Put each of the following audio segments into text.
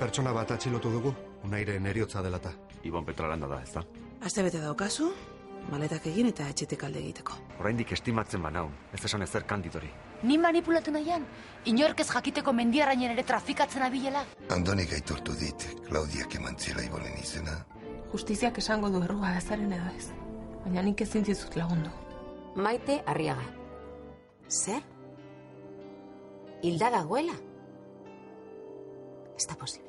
Pertsona bat atxilotu dugu, Unairen heriotza delata. Ibon Petraranda da, ez da? Astebete daukazu, maletak egin eta etxetik alde egiteko. Oraindik estimatzen banau, ez esan ezer Kanditori. Ni manipulatu nahian? Inork ez jakiteko mendiarrainen ere trafikatzen abilela? Andonik aitortu dit, Klaudiak emantzela Ibonen izena. Justiziak esango du errua ezaren edo ez. Baina nik ezin dizut lagundu. Maite Arriaga. Zer? Hilda dagoela? Ez da posible.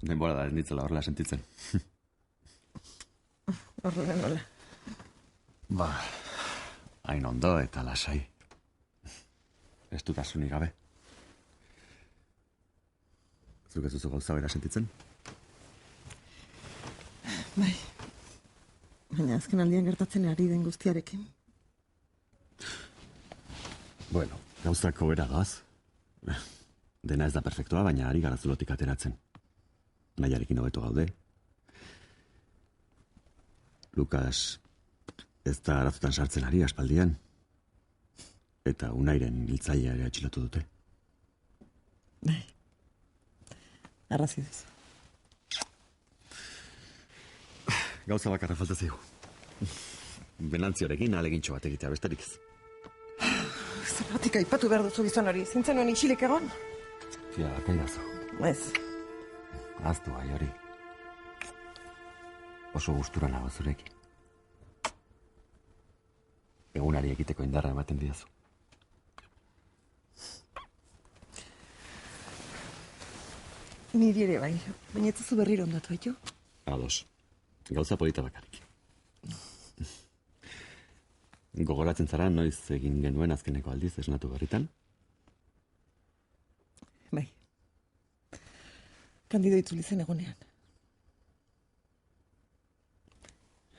Denbora da ez nitzela horrela sentitzen. Horrela nola. Ba, hain ondo eta lasai. Ez dutasunik gabe. Zuk ez duzu gauza bera sentitzen? Bai. Baina azken aldian gertatzen ari den guztiarekin. Bueno, gauzako bera doaz. Dena ez da perfektua, baina ari gara zulotik ateratzen. Nahiarekin hobeto gaude. Lukas ez da arazotan sartzen ari aspaldian. Eta Unairen hiltzailea ere atxilotu dute. Bai. Arrazi duzu. Gauza bakarra falta zaigu. Benantziorekin ahalegintxo bat egitea besterik ez. Zergatik aipatu behar duzu gizon hori, zintzen nuen isilik egon? Fia, akaidazu. Ez. Aztu gai hori. Oso gustura nago zurekin. Egunari egiteko indarra ematen didazu. Niri ere bai, baina ez duzu berriro ondatu, haitu? Ados. Gauza polita bakarrik. Gogoratzen zara noiz egin genuen azkeneko aldiz esnatu berritan? Bai. Kandido itzuli zen egunean.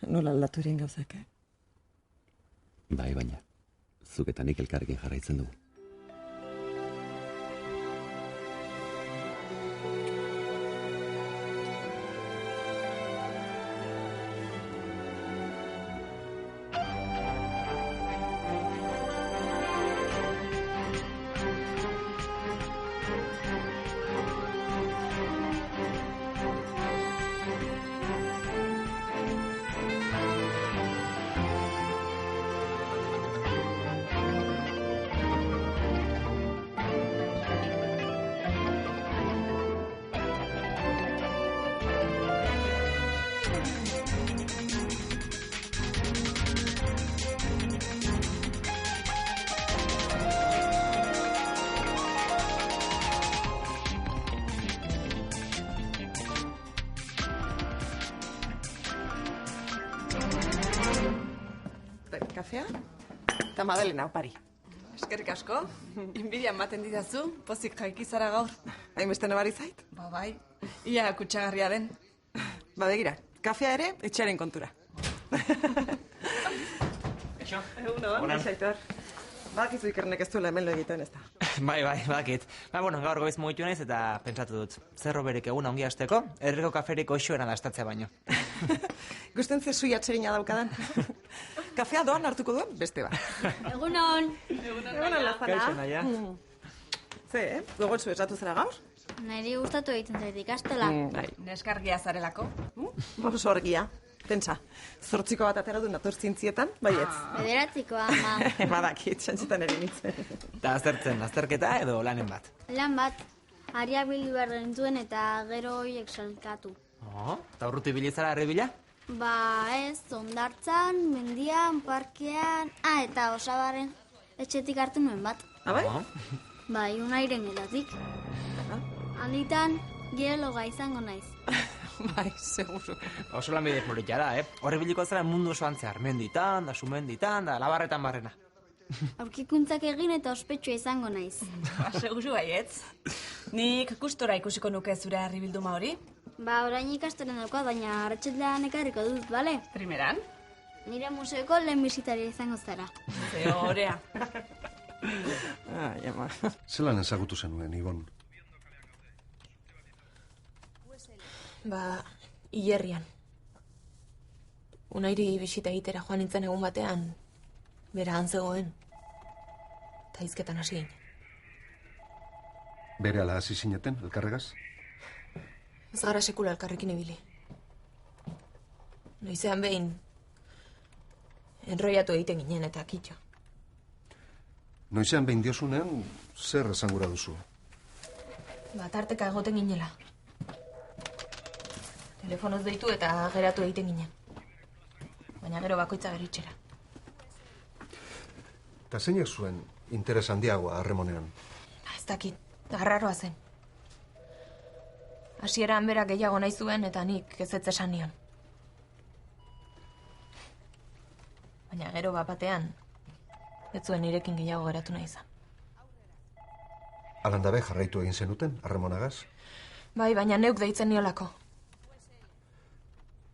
Nola aldatu eren gauzak, Bai, baina. Zuk eta nik elkarrekin jarraitzen dugu. Kafea? Eta Madalena, opari. Eskerrik asko, inbidia ematen didazu, pozik jaikizara gaur. Hainbeste nabari zait? Ba bai, ia kutsagarria den. Badegira, kafea ere, etxearen kontura. Eixo? Egunon, Aitor. Badakizu Ikernek ez duela hemen lo egiten, ez da. Bai, badakit. Bueno, gaur goiz mugitu naiz eta pentsatu dut. Zerro berik eguna ongi hasteko, herriko kaferiko oixoena dastatzea baino. Gusten zezu atsegina daukadan. Kafea doan hartuko duen, beste ba. Egunon. Egunon, Lazana. Kaixo, naia. Ze, gogotzu esatu zera gaur? Niri gustatu egiten zait ikastela. Bai. Neskargia zarelako. Oso argia. Pentsa, 8 bat atera du nator zientzietan, baietz. Bederatzikoa, ama. Badakit, txantxetan ere nintzen. Eta aztertzen, azterketa edo lanen bat. Lan bat, ariak bildu behar genituen eta gero horiek salkatu. Eta urruti bilizara herri bila? Ba ez, ondartzan, mendian, parkean, eta Osabaren etxetik hartu nuen bat. Bai? Bai, Unairen gelatik. Alitan, geologa izango naiz. Bai, seguro. Oso lan bide polita da, Horri biliko zara mundu osoan zehar, menditan, da sumenditan, da labarretan barrena. Aurkikuntzak egin eta ospetsua izango naiz. Seguru baietz. Nik gustora ikusiko nuke zure herri bilduma hori. Ba, orain ikastoren daukat, baina arratsaldean ekarriko dut, bale? Primeran? Nire museoko lehen bisitaria izango zara. Zehorea. Ama. Zelan ezagutu zenuen, Ibon? Ba, hilerrian. Unairi bisita egitera joan nintzen egun batean, bera han zegoen. eta hizketan hasi ginen. Bere ala hasi zineten, elkarregaz? Ez gara sekula elkarrekin ibili. Noizean behin enroiatu egiten ginen eta kitxo. Noizean behin diozunean, zer esangura duzu? Tarteka egoten ginela. Telefonoz deitu eta geratu egiten ginen. Baina gero bakoitza beritxera. Eta zeinek zuen interes handiagoa harremonean? Ez dakit, arraroa zen. Hasieran berak gehiago nahi zuen eta nik ezetz esan nion. Baina gero batean, ez zuen nirekin gehiago geratu nahi izan. Alandabe jarraitu egin zenuten, harremonagaz? Bai, baina neuk deitzen niolako.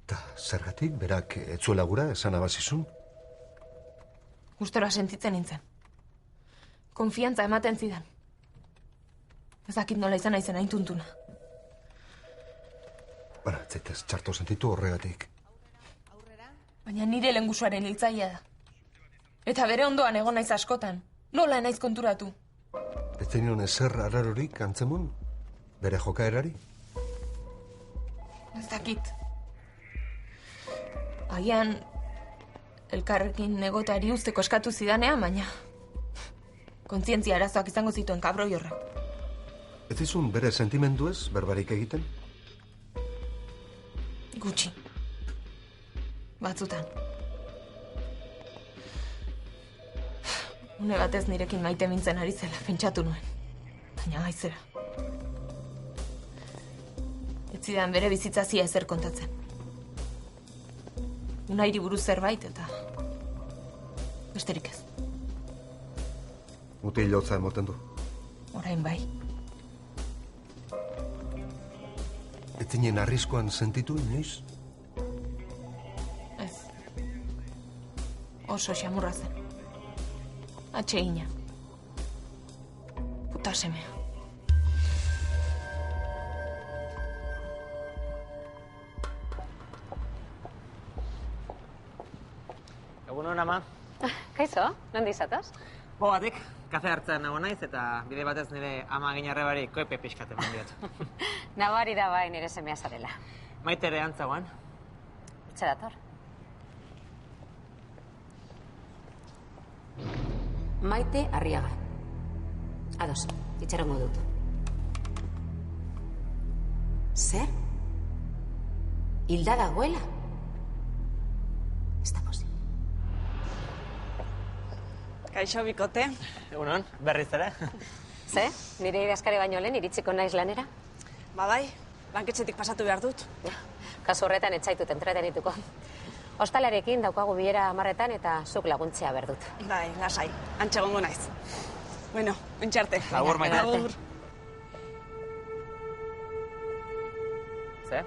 Ta zergatik, berak etzuela gura esan abazizun? Gustora sentitzen nintzen. Konfiantza ematen zidan. Ez dakit nola izan naizen hain tuntuna. Bara, etzaitez txarto sentitu horregatik. Baina nire lehengusuaren hiltzailea da. Eta bere ondoan egon naiz askotan. Nola naiz konturatu? Ez zenion ezer ararorik antzemun? Bere jokaerari? Ez dakit. Agian elkarrekin negotari usteko eskatu zidanean, baina kontzientzia arazoak izango zituen kabroi horrek. Ez izun bere sentimenduez berbarik egiten? Gutxi. Batzutan. Une batez nirekin maite mintzen ari zela, pentsatu nuen. Baina gaizera. Ez zidan bere bizitzazia ezer kontatzen. Unairi buruz zerbait eta besterik ez. Mutil lotza emoten du. Orain bai. Ez zinen arriskoan sentitu inoiz? Ez. Oso xamurra zen. Atsegina. Puta semea. Egunon, ama. Kaixo, nondi izataz? Bogatik, kafe hartzen nago naiz eta bide batez nire ama ginarrebari koepe pixkaten mandiat. Nabari da bai nire semea zarela. Maite ere antzagoan. Etxe dator. Maite Arriaga. Ados, itxarongo dut. Zer? Hilda dagoela? Ez da posi. Kaixo, bikote. Egunon, berriz ere. Ze? Nire idazkari baino lehen iritsiko naiz lanera? Bai, banketxetik pasatu behar dut. Kasu horretan etzaitut entretenituko. Ostalarekin daukagu bilera 10:00 eta zuk laguntzea behar dut. Bai, lasai, antxe egongo naiz. Bueno, entxarte. Agur, Maite. Agur. Ze?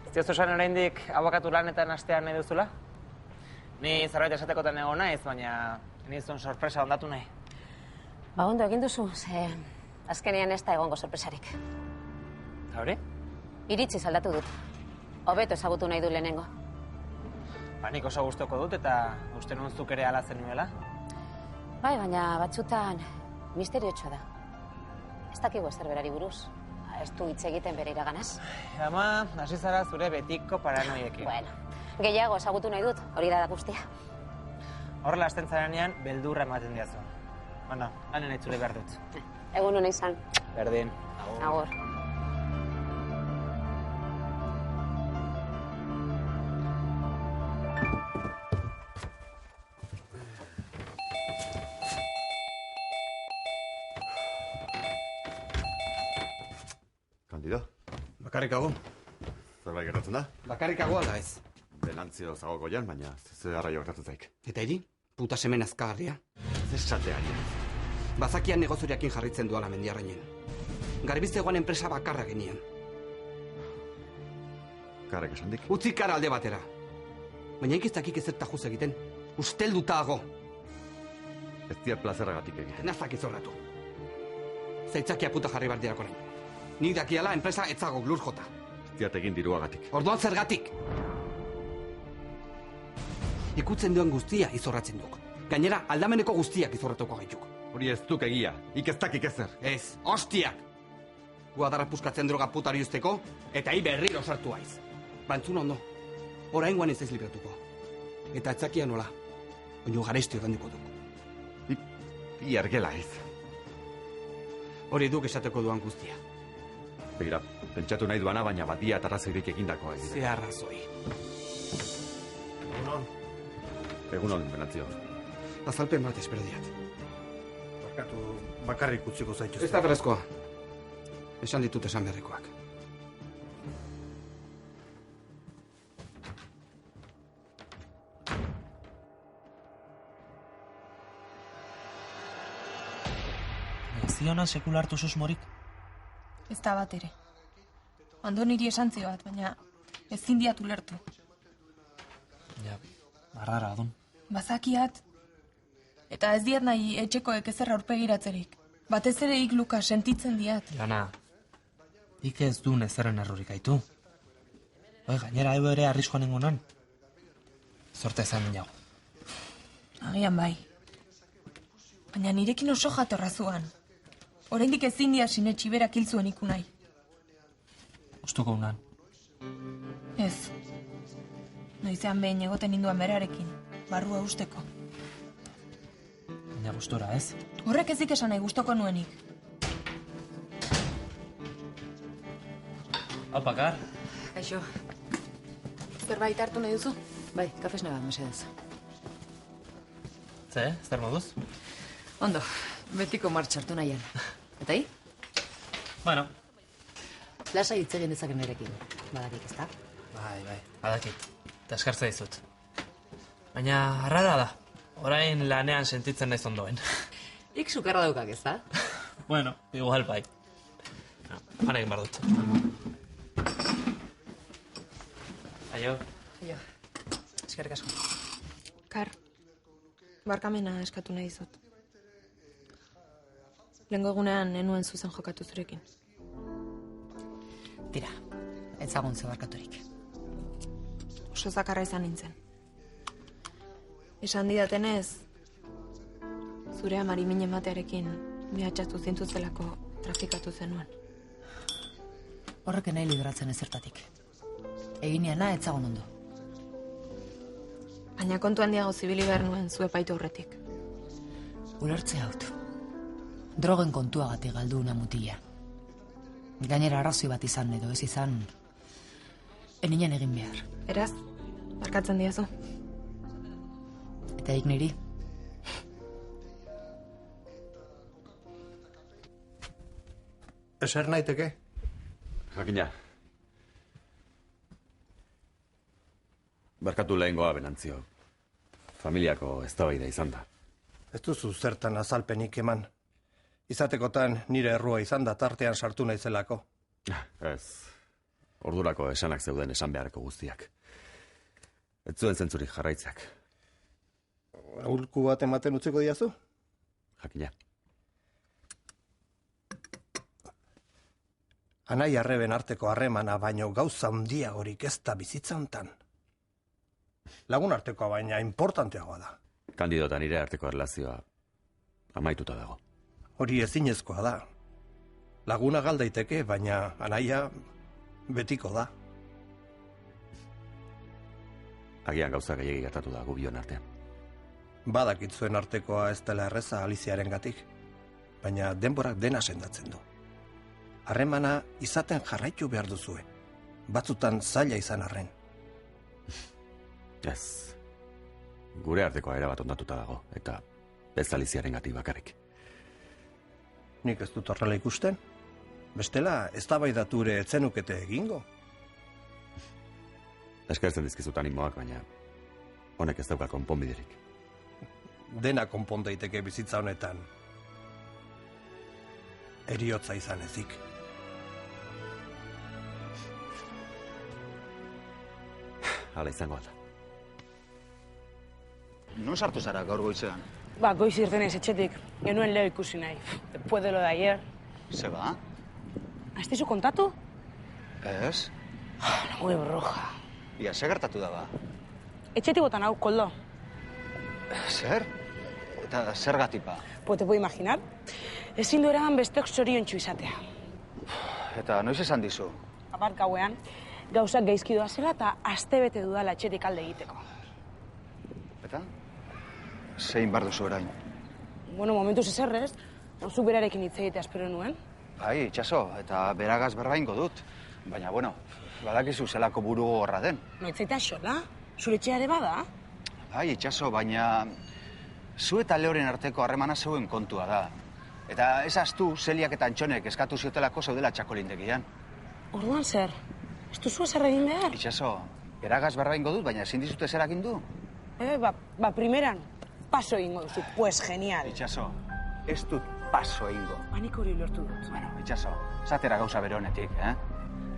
Ez diozu esan oraindik abokatu lanetan hastean nahi duzula? Ni zerbait esatekotan egon naiz, baina nizun sorpresa ondatu nahi. Ba, ondo egin duzu, ze azkenean ez da egongo sorpresarik. Hori? Iritzi aldatu dut. Hobeto ezagutu nahi du lehenengo. Ba, nik oso gustoko dut eta uste nuen zuk ere ala zenuela. Bai, baina batzutan misteriotxoa da. Ez dakigu ezer berari buruz. Ez du hitz egiten bere iraganaz. Ama, hasi zara zure betiko paranoiekin. Bueno, gehiago ezagutu nahi dut, hori da guztia. Horrela hasten zarenean, beldurra ematen diazu. Bueno, lanen itzule behar dut. Egun hona izan. Berdin. Agur. Kandida, Bakarrikago. zerbait gertatzen da? Bakarrikago ala ez. Benantzio zagoko jan, baina ze arraio gertatzen zaik. Eta hiri, puta semen azkagarria. Ez esatea jan. Bazakian negozioarekin jarritzen duala Mendiarrainen. Garbiztegoan enpresa bakarra genian. Karek esan dik. Utzi kara alde batera. Baina ikiztakik ezerta juz egiten. Ustelduta hago. Ez diat plazerragatik egiten. Nazak izorratu. Zaitzakia puta jarri behar dirako nahi. Nik dakiala enpresa etzago lur jota. Ez diat egin diruagatik. Orduan zergatik. Ikutzen duen guztia izorratzen duk. Gainera, aldameneko guztiak izorratuko gaituk. Hori ez duk egia, ikeztakik ezer. Ez, hostiak! Guadarra puskatzen droga putari usteko, eta hi berriro sartu haiz. Bantzun ondo, oraingoan ez libratuko. Eta etzakia nola, oino garesti ordainduko duk. Bi argela ez. Hori duk esateko duan guztia. Begira, pentsatu nahi duana, baina badia eta arrazoirik egindakoa ez. Ze arrazoi. Egunon, Venantzio. Azalpen bat espero diat. Barkatu, bakarrik utziko zaituzte. Ez da berezkoa. Esan ditut esan beharrekoak. Ziona sekulartu susmorik? Ez da bat ere. Andoniri esan zio bat, baina ezin diat ulertu. Ja, barrara adun. Bazakiat, eta ez diat nahi etxekoek ezerra aurpegiratzerik. Batez ere ik Luka sentitzen diat. Jana, ik ez du nezerren errurik aitu. Gainera egu ere arriskoan nengonan. Zorte ezan jago. Agian bai. Baina nirekin oso jatorra zuan. Oraindik ezin dia sinetxi berak hil zuen ikunai. Gustuko unan. Ez. Noizean behin egoten induan berarekin, barrua usteko. Baina gustora, ez? Horrek ezik esan nahi gustoko nuenik. Hau, Pakar. Kaixo. Zerbait hartu nahi duzu? Bai, kafesne bat, mesedez. Ze, zer moduz? Ondo, betiko martxartu nahian. Eta hi? Bueno. Lasa hitz egin dezaken nerekin. Badakik, ez da? Bai, badakit. Eta eskartza dizut. Baina, harrara da. Orain lanean sentitzen naiz ondoen. Ik sukarra daukak, ez da? Bueno, igual bai. Hanekin bar dut. Aio. Aio. Eskerrik asko. Kar, barkamena eskatu nahi dizut. Lehengo egunean enuen zuzen jokatu zurekin. Tira, ez zagun ze barkaturik. Oso zakarra izan nintzen. Esan didatenez, zure amari mine ematearekin mehatxatu zintzuzelako trafikatu zenuen. Horrek nahi libratzen ezertatik. Egineana ez zagun ondo. Baina kontu handiago zibili behar nuen zu epaitu horretik. Ulertze haut. Drogen kontuagatik galdu una mutila. Gainera arrazoi bat izan edo ez izan, eninen egin behar. Beraz, barkatzen diazu. Eta ik niri. Eser naiteke? Jakina. Barkatu lehengoa, Venantzio. Familiako eztabaida izan da. Ez duzu zertan azalpenik eman. Izatekotan nire errua izan da tartean sartu naizelako. Ez. Ordurako esanak zeuden esan beharreko guztiak. Ez zuen zentzurik jarraitzak. Ulku bat ematen utziko diazu? Jakina. Anai arreben arteko harremana baino gauza handiagorik ez da bizitza hontan. Lagun artekoa baina importanteagoa da. Kandido eta nire arteko erlazioa amaituta dago. Hori ezinezkoa da. Laguna gal daiteke, baina anaia betiko da. Agian gauza gehiegi gertatu da gubion artean. Badakit zuen artekoa ez dela erreza Aliziarengatik, baina denborak dena sendatzen du. Harremana izaten jarraitu behar duzue. Batzutan zaila izan arren. Ez. Gure artekoa erabat ondatuta dago, eta ez Aliziarengatik bakarrik. Nik ez dut horrela ikusten. Bestela, eztabaidatu ere ez zenukete egingo. Eskertzen dizkizut animoak, baina honek ez dauka konponbiderik. Dena konpon daiteke bizitza honetan. Heriotza izan ezik. Hala izango da. Non sartu zara gaur goizean? Ba, goiz irtenez etxetik, genuen Leo ikusi nahi. Después de lo de ayer. Se ba? Ez dizu kontatu? Ez. Muy bruja. Ia, ze gertatu da ba? Etxetik botan hau, koldo. Zer? Eta zergatik ba? Pues te puedo imaginar. Ezin du eraman besteok zoriontsu izatea. Eta noiz esan dizu? Apart gauean, gauzak gaizki doa zela eta astebete dudala etxetik alde egiteko. Eta? Zein bar duzu orain? Bueno, momentuz ezerrez, zuk berarekin hitz egitea espero nuen. Bai, itxaso, eta beragaz berba ingo dut. Baina, bueno, badakizu zelako buru gogorra den. Noitzaitea xola? Zure etxeare bada? Bai, itxaso, baina zu eta Leoren arteko harremana zeuen kontua da. Eta ez astu, Zeliak eta Antxonek eskatu ziotelako zeudela txakolindegian. Orduan zer? Ez duzu ezer egin behar? Itxaso, beragaz berba ingo dut, baina ezin dizute zer egin du? Ba, primeran, paso egingo duzu, pues genial. Itxaso, ez dut paso egingo. Nik hori lortu dut. Bueno, itxaso, zatera gauza bere honetik,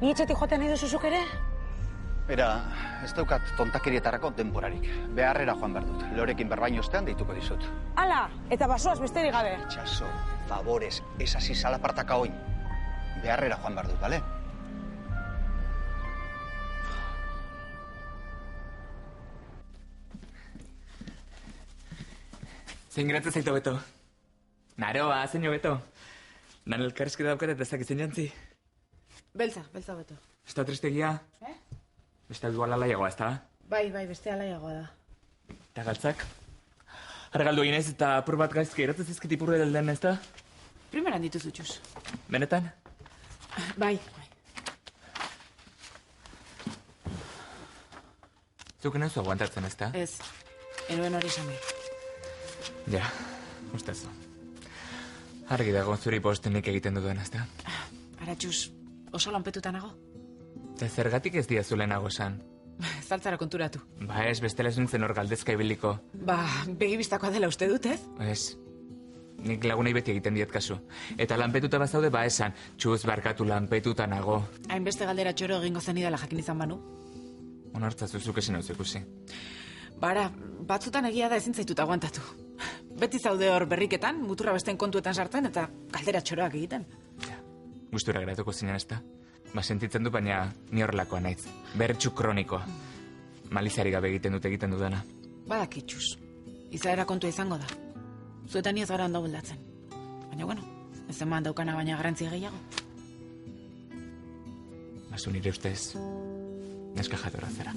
Ni etxetik joaten nahi duzuzuk ere? Bera, ez daukat tontakerietarako denborarik. Beharrera joan behar dut. Lorekin berbaino ostean deituko dizut. Hala, eta basoaz besterik gabe. Itxaso, favorez, ez hasi salapartaka oin. Beharrera joan behar dut, bale? Zein geratzen zaitu beto? Naroa, zein beto? Nan elkarrizketa daukat eta ez dakit zein jantzi. Beltza beto. Ez da tristegia? Beste igual alaiagoa, ez da? Bai, beste alaiagoa da. Eta galtzak? Argaldu eginez eta apur bat gaizki eratzen zizkit ipurre delden, ez da? Primeran dituzu txuz. Benetan? Bai. Zuk neuzu aguantatzen, ez da? Ez, enuen hori esan behar. Ja, ustezu. Argi dago zuri postenik egiten duen, ez da? Ara txuz, oso lanpetuta nago. Eta zergatik ez diazu lehenago esan? Zaltzara konturatu. Ba ez, bestela ez nintzen hor galdezka ibiliko. Ba, begibistakoa dela uste dut, ez? Ez. Nik lagunei beti egiten diet kasu. Eta lanpetuta bazaude ba esan, txuz barkatu lanpetuta nago. Hainbeste galdera txoro egingo zen idala jakin izan banu. Onartzazu zuk esin hau ikusi. Bara, batzutan egia da ezin zaitut aguantatu. Beti zaude hor berriketan, muturra besten kontuetan sartzen eta galdera txoroak egiten. Gustura geratuko zinen, ez da? Ba, sentitzen du, baina ni horrelakoa naiz. Bertsu kronikoa. Malizari gabe egiten dudana. Badakitxuz. Izaera kontua izango da. Zuetan ez gara ondo buldatzen. Baina, bueno, ez eman daukana baina garrantzi gehiago. Basu nire ustez, neska jatorra zera.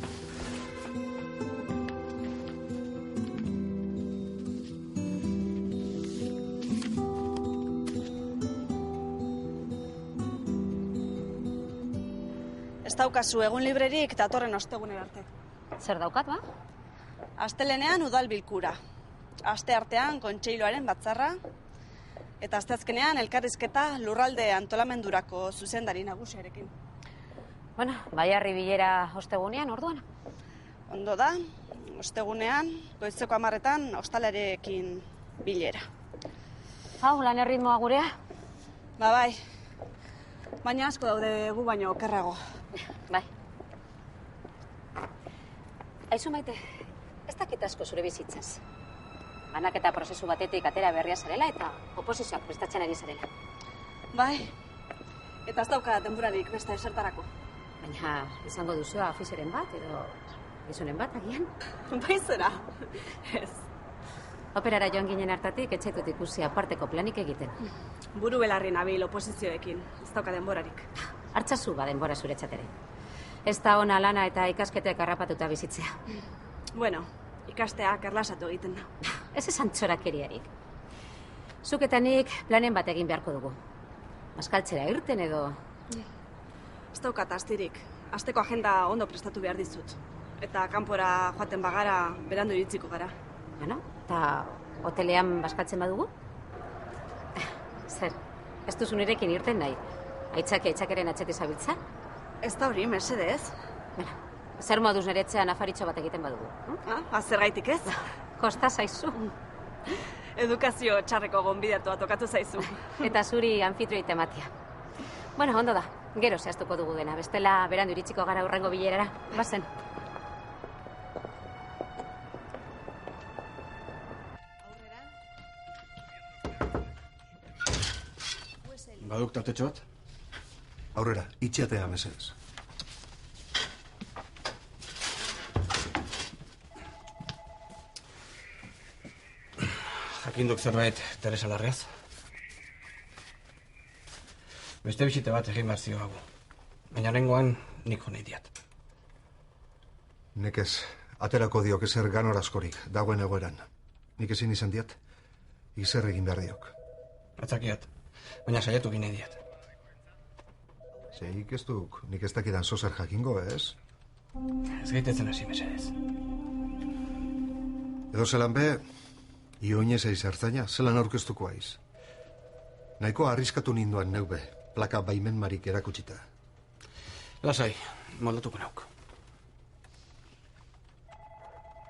Ez daukazu egun librerik datorren ostegunera arte. Zer daukat, ba? Astelenean udal bilkura. Aste artean kontseiloaren batzarra. Eta asteazkenean elkarrizketa lurralde antolamendurako zuzendari nagusiarekin. Bueno, baiarri bilera ostegunean, orduan. Ondo da, ostegunean, goizeko 10etan ostalarekin bilera. Hau, lan erritmoa gurea? Ba, bai. Baina asko daude gu baino okerrago. Bai. Aizu Maite, ez dakit asko zure bizitzaz. Banaketa prozesu batetik atera berria zarela eta oposizioak prestatzen ari zarela. Bai, eta ez dauka denborarik beste esertarako. Baina izango duzu afizeren bat edo gizonen bat agian? Bai zera, ez. Operara joan ginen hartatik etxetut ikusi aparteko planik egiten. Buru belarri nabil oposizioekin, ez dauka denborarik. Hartzazu ba denbora zuretzat ere. Ez da ona lana eta ikasketek harrapatuta bizitzea. Bueno, ikasteak erlasatu egiten da. Ez esan txorakeriarik. Zuk eta nik planen bat egin beharko dugu. Maskaltzera irten edo... Ez daukat astirik. Asteko agenda ondo prestatu behar dizut. Eta kanpora joaten bagara, berandu iritziko gara. Bueno, eta hotelean baskaltzen badugu? Zer, ez duzu nirekin irten nahi? Aitzakeren atxeti zabiltza? Ez da hori, mesedez. Bueno, zer moduz niretzean afaritxo bat egiten badugu? Zer gaitik ez? Kosta zaizu. Edukazio txarreko gonbidatua tokatu zaizu. Eta zuri anfitroi tematia. Bueno, ondo da, gero zehaztuko dugu dena. Bestela berandu iritsiko gara hurrengo bilerara. Bazen. Baduk tartetxo bat? Aurrera, itxiatea mesedez. Jakinduk zerbait Teresa Larreaz. Beste bisite bat egin behar zioago. Baina rengoan nik jo nahi diat. Nekez, aterako diok ezer ganor askorik, dagoen egoeran. Nik ezin izan diat, izer egin behar diok. Atzakiat, baina saiatu gine diat. Zeik ez duk, nik ez dakidan zozer jakingo, ez? Ez gaitetzen hasi mesedez. Edo zelan be, ioinez eiz hartzaina, zelan aurkeztuko aiz. Nahiko arriskatu ninduan neube, plaka baimen marik erakutsita. Lasai, moldatuko nauk.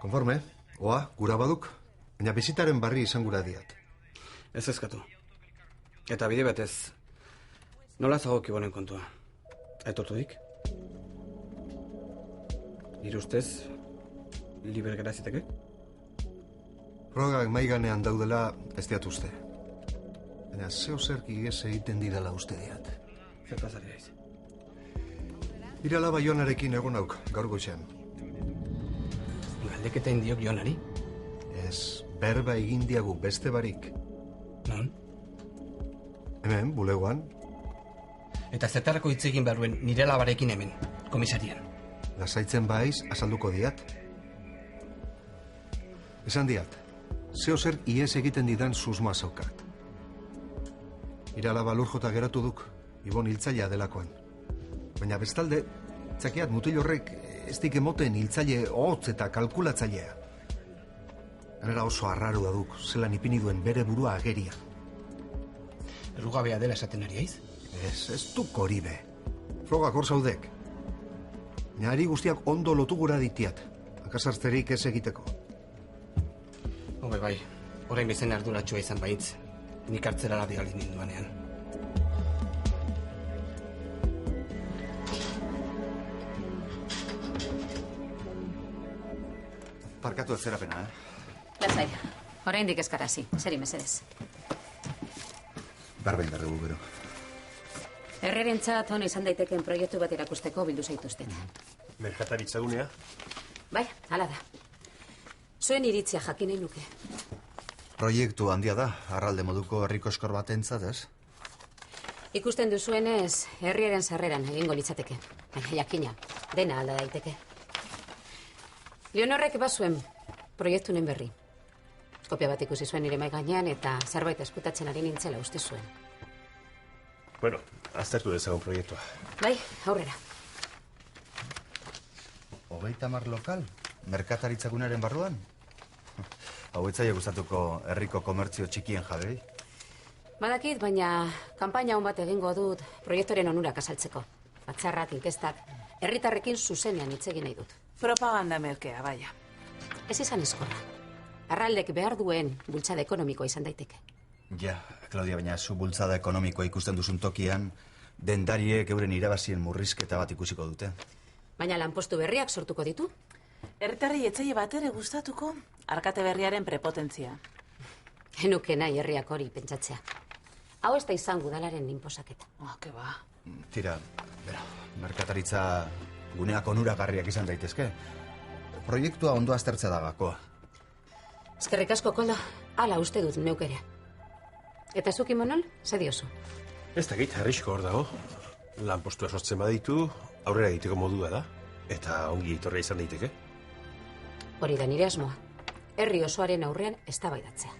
Konforme, oa, gura baduk, baina bizitaren barri izan gura diat. Ez ezkatu. Eta bide batez, nola zagok ibonen kontua? Aitortu dik? Nire ustez, liber gara ziteke? Frogak maiganean daudela ez diat uste. Baina zeo zerki ez egiten didala uste diat. Zer pasari daiz? Irala Baionarekin egon auk, gaur goizean. Galdeketa indiok Jonari? Ez, berba egin diagu beste barik. Non? Hemen, bulegoan. Eta zertarako hitz egin behar nire labarekin hemen, komisarian. Lasaitzen baiz, azalduko diat. Esan diat, zeo zer iez egiten didan susmoa zaukat. Irala balur jota geratu duk, Ibon hiltzailea delakoan. Baina bestalde, txakiat mutil horrek ez dik emoten hiltzaile hotz eta kalkulatzailea. Ganera oso arraro da duk, zelan ipini duen bere burua ageria. Errugabea dela esaten ari aiz? Ez duk hori be. Frogak hor zaudek. Nari guztiak ondo lotu gura ditiat. Akasartzerik ez egiteko. Hobe bai, orain bezen arduratxua izan baitz. Nik hartzerara bigali ninduanean. Parkatu ez zerapena, Lasai, oraindik eskarazi, seri mesedez. Barbein behar dugu, bero. Herriarentzat hona izan daiteken proiektu bat erakusteko bildu zaituztet. Merkataritza gunea? Bai, hala da. Zuen iritzia jakin nahi nuke. Proiektu handia da, arralde moduko herriko eskor batentzat, ez? Ikusten duzuenez, herriaren sarreran egingo litzateke. Baina jakina, dena alda daiteke. Leonorrek bazuen proiektunen berri. Kopia bat ikusi zuen nire mai gainean eta zerbait eskutatzen ari nintzela uste zuen. Bueno, aztertu dezagun proiektua. Bai, aurrera. 30 lokal? Merkataritzagunaren barruan? Hau etzaia gustatuko herriko komertzio txikien jabei? Badakit, baina kanpaina hon bat egingo dut proiektoren onurak azaltzeko. Batzarrak, inkestak, herritarrekin zuzenean hitz egin nahi dut. Propaganda merkea, baina. Ez izan eskorra. Arraldek behar duen bultzada ekonomikoa izan daiteke. Ja, Claudia, baina zu bultzada ekonomikoa ikusten duzun tokian, dendariek euren irabazien murrizketa bat ikusiko dute. Baina lanpostu berriak sortuko ditu? Herritarrei etzaile bat ere gustatuko arkate berriaren prepotentzia. Enuke nahi herriak hori pentsatzea. Hau ez da izan gudalaren inposaketa. Ke ba. Tira, merkataritza guneak onuragarriak izan daitezke. Proiektua ondo aztertzea da gakoa. Eskerrik asko, Koldo. Hala uste dut neuk ere. Eta zuk Imanol, ze diozu? Ez dakit, herrixko hor dago. Lanpostua sortzen baditu, aurrera egiteko modua da. Eta ongi etorria izan daiteke. Hori da nire asmoa. Herri osoaren aurrean eztabaidatzea.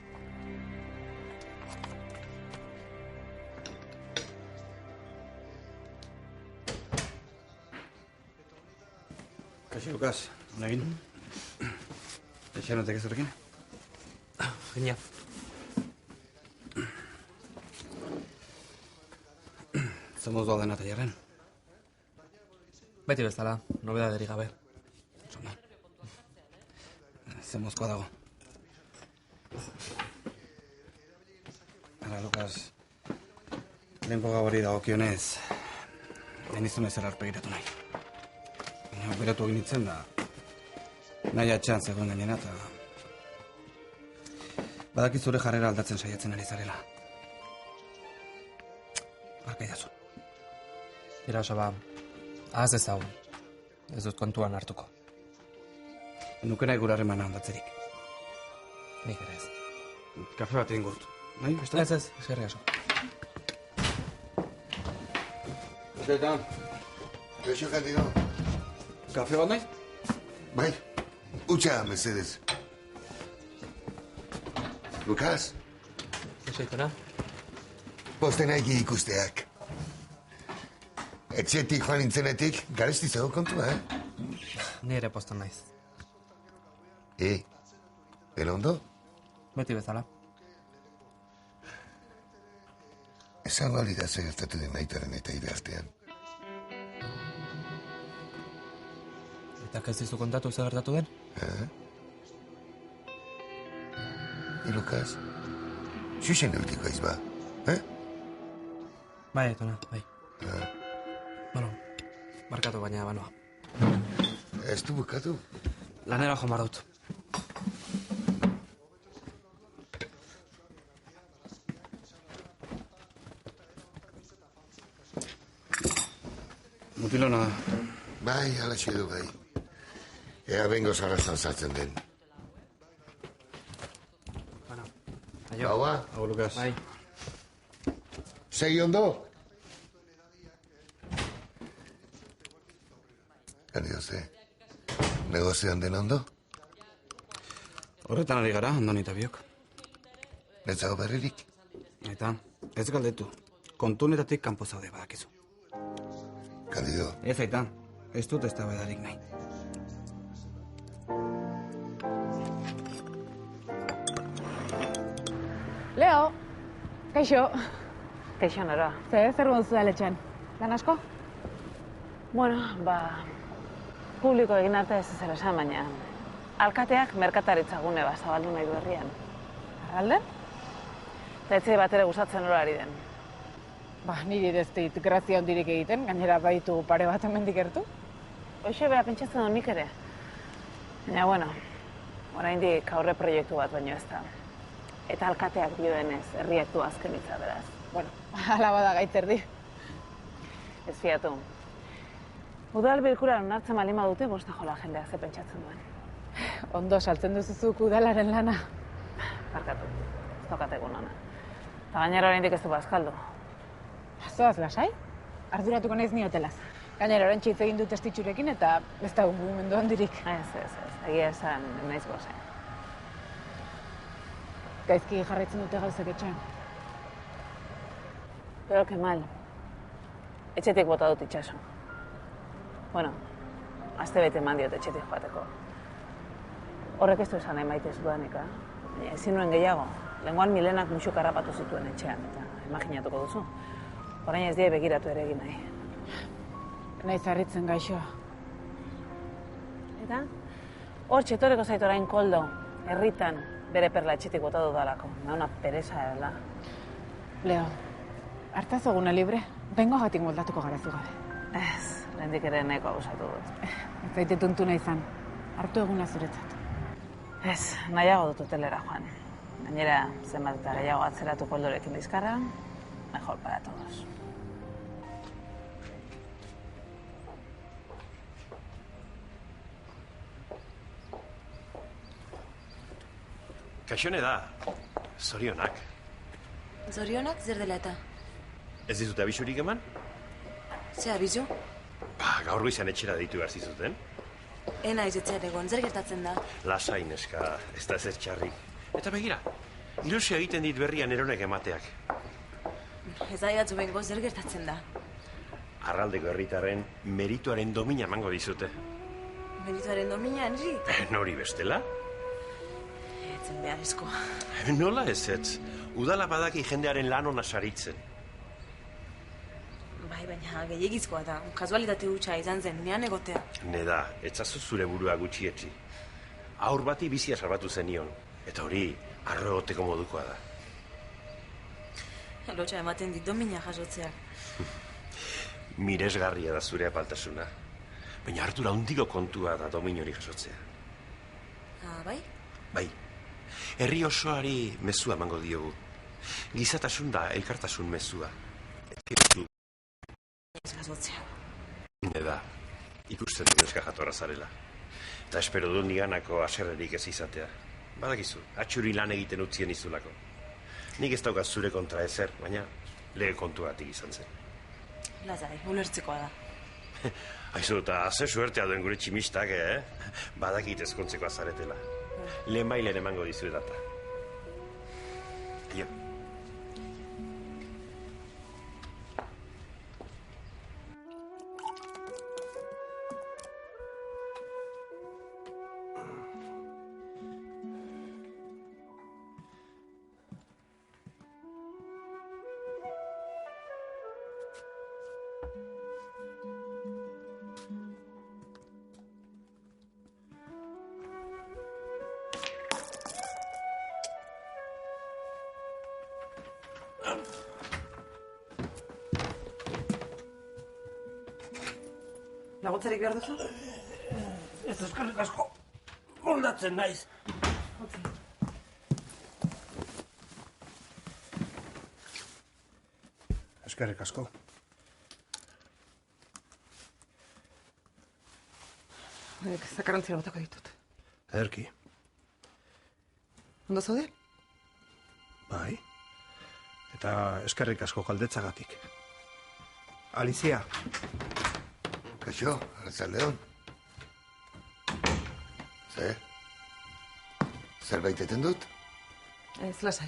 Kaixo, Lukas, nagin. Eixanotek ezerrekin? Genia. Zemoz doa dena tailerren? Beti bezala, nobedaderik gabe. Zona. Zemozkoa dago. Ara, Lukas, lehenko gabari dagokionez, lehen izan ezer arpegiratu nahi. Beratu egin nintzen da, nahi atxean zegoen gainena, eta badaki zure jarrera aldatzen saiatzen ari zarela. Barka idazu. Tira, Osaba, ahaz ezagun. Ez dut kontuan hartuko. Nuke nahi gure harremana aldatzerik. Nik ere ez. kafe bat egin gut. Nahi, beste? Ez, eskerrik asko. Zaitan. Kaixo, Candido. Kafe bat nahi? Bai, utxa, mesedez. Lukas? Zaitona? Posten aiki ikusteak. Etxetik joan nintzenetik, garesti zego kontua, Ni ere postan naiz. Dena ondo? Beti bezala. Esan balida zer gertatu den aitaren eta ire artean. Eta ez dizu kontatu zer gertatu den? Lukas, xuxen eutiko aiz ba, Bai, Aitona, bai. Bueno, barkatu baina banoa. Ez du bukatu? Lanera joan behar dut. Mutilona da. Bai, alaxe du bai. Ea bengo zarrazan sartzen den. Aio. Gaua? Hau, Lukas. Bai. Segi ondo? Candido, negozioan den ondo? Horretan ari gara, Andoni eta biok. Netzago berririk? Eta, ez galdetu. Kontunetatik kanpo zaude badakizu. Candido. Ez, Aitan. Ez dut ez da bedarik nahi. Leo, kaixo. Kaixo nora. Zer gonzu da letxan? Lan asko? Bueno, publiko egin arte ez zer esan, baina alkateak merkataritza gune bat zabaldu nahi du herrian. Alde? Eta etxe bat ere gustatzen nola ari den. Niri ez dit grazia hondirik egiten, gainera baitu pare bat hemendik gertu. Hoxe beha pentsatzen dut nik ere. Baina, bueno, oraindik aurre proiektu bat baino ez da. Eta alkateak dioenez, herriak du azken hitza beraz. Bueno, hala bada gaiterdi. Ez fiatu. Udal bilkuran onartzen malima dute bosta jola jendeak ze pentsatzen duen. Ondo saltzen duzuzuk udalaren lana. Barkatu, ez daukategun ona. Eta gainera oraindik ez du bazkaldu. Zoaz lasai? Arduratuko naiz ni hotelaz. Gainera oraintxe hitz egin dut estitxurekin eta ez da mugimendu handirik. Ez. Egia esan naiz goze. Gaizki jarraitzen dute gauzek etxean. Pero que mal. Etxetik bota dut itxaso. Bueno, aste bete eman diot etxetik joateko. Horrek ez du esan nahi maite zudanika. Ezin nuen gehiago. Lenguan Milenak muxuk harrapatu zituen etxean, eta imaginatuko duzu. Orain ez die begiratu ere egin nahi. Naiz harritzen gaixoa. Eta? Hor txetoreko zait orain Koldo, herritan, bere perla etxetik bota dudalako. Nauna pereza dela. Leo, hartaz eguna libre, bengo gatik moldatuko gara zugabe. Ez, lehendik ere nahiko abusatu dut. Ez zaite tuntuna izan, hartu eguna zuretzat. Ez, nahiago dut hotelera joan. Gainera, zenbat eta gehiago atzeratu Koldorekin bizkarra, mejor para todos. Kaixone da, zorionak. Zorionak zer dela eta? Ez dizute abisurik eman? Ze abizu? Gaur goizan etxera deitu behar zizuten. Ena izetzean egon, zer gertatzen da? Lasai, neska, ez da ezer txarrik. Eta begira, ilusio egiten dit berrian eronek emateak. Ez aidatzu bengo, zer gertatzen da? Arraldeko herritarren merituaren domina emango dizute. Merituaren domina, Henri? Nori bestela? Etzen beharrezko. Nola ez. Udala badaki jendearen lan ona saritzen. Bai, baina gehiagizkoa da. Kasualitate hutsa izan zen, nean egotea. Neda, etzazu zure burua gutxietsi. Aur bati bizia salbatu zenion. Eta hori, arro egoteko modukoa da. Lotxa ematen dit domina jasotzeak. Miresgarria da zure apaltasuna. Baina ardura handiko kontua da domin hori jasotzea. Bai? Bai. Herri osoari mezua emango diogu. Gizatasun da elkartasun mezua. Ez jasotzea. Neda, ikusten dut eska jatorra zarela. Eta espero dut niganako aserrerik ez izatea. Badakizu, atxuri lan egiten utzien izulako. Nik ez daukaz zure kontra ezer, baina lege kontuatik izan zen. Lazai, ulertzekoa da. Aizu, eta ze suertea duen gure tximistak, Badakit ezkontzeko azaretela. Lehen bailen emango dizu edata. Tio. Laguntzarik behar duzu? Ez eskerrik asko. Moldatzen naiz. Eskerrik asko. Zakarantzira botako ditut. Ederki. Ondo zaude? Bai. Eta eskerrik asko galdetzagatik. Alicia. Kaixo, Arratsaldeon. Zerbait eten dut? Ez, lasai.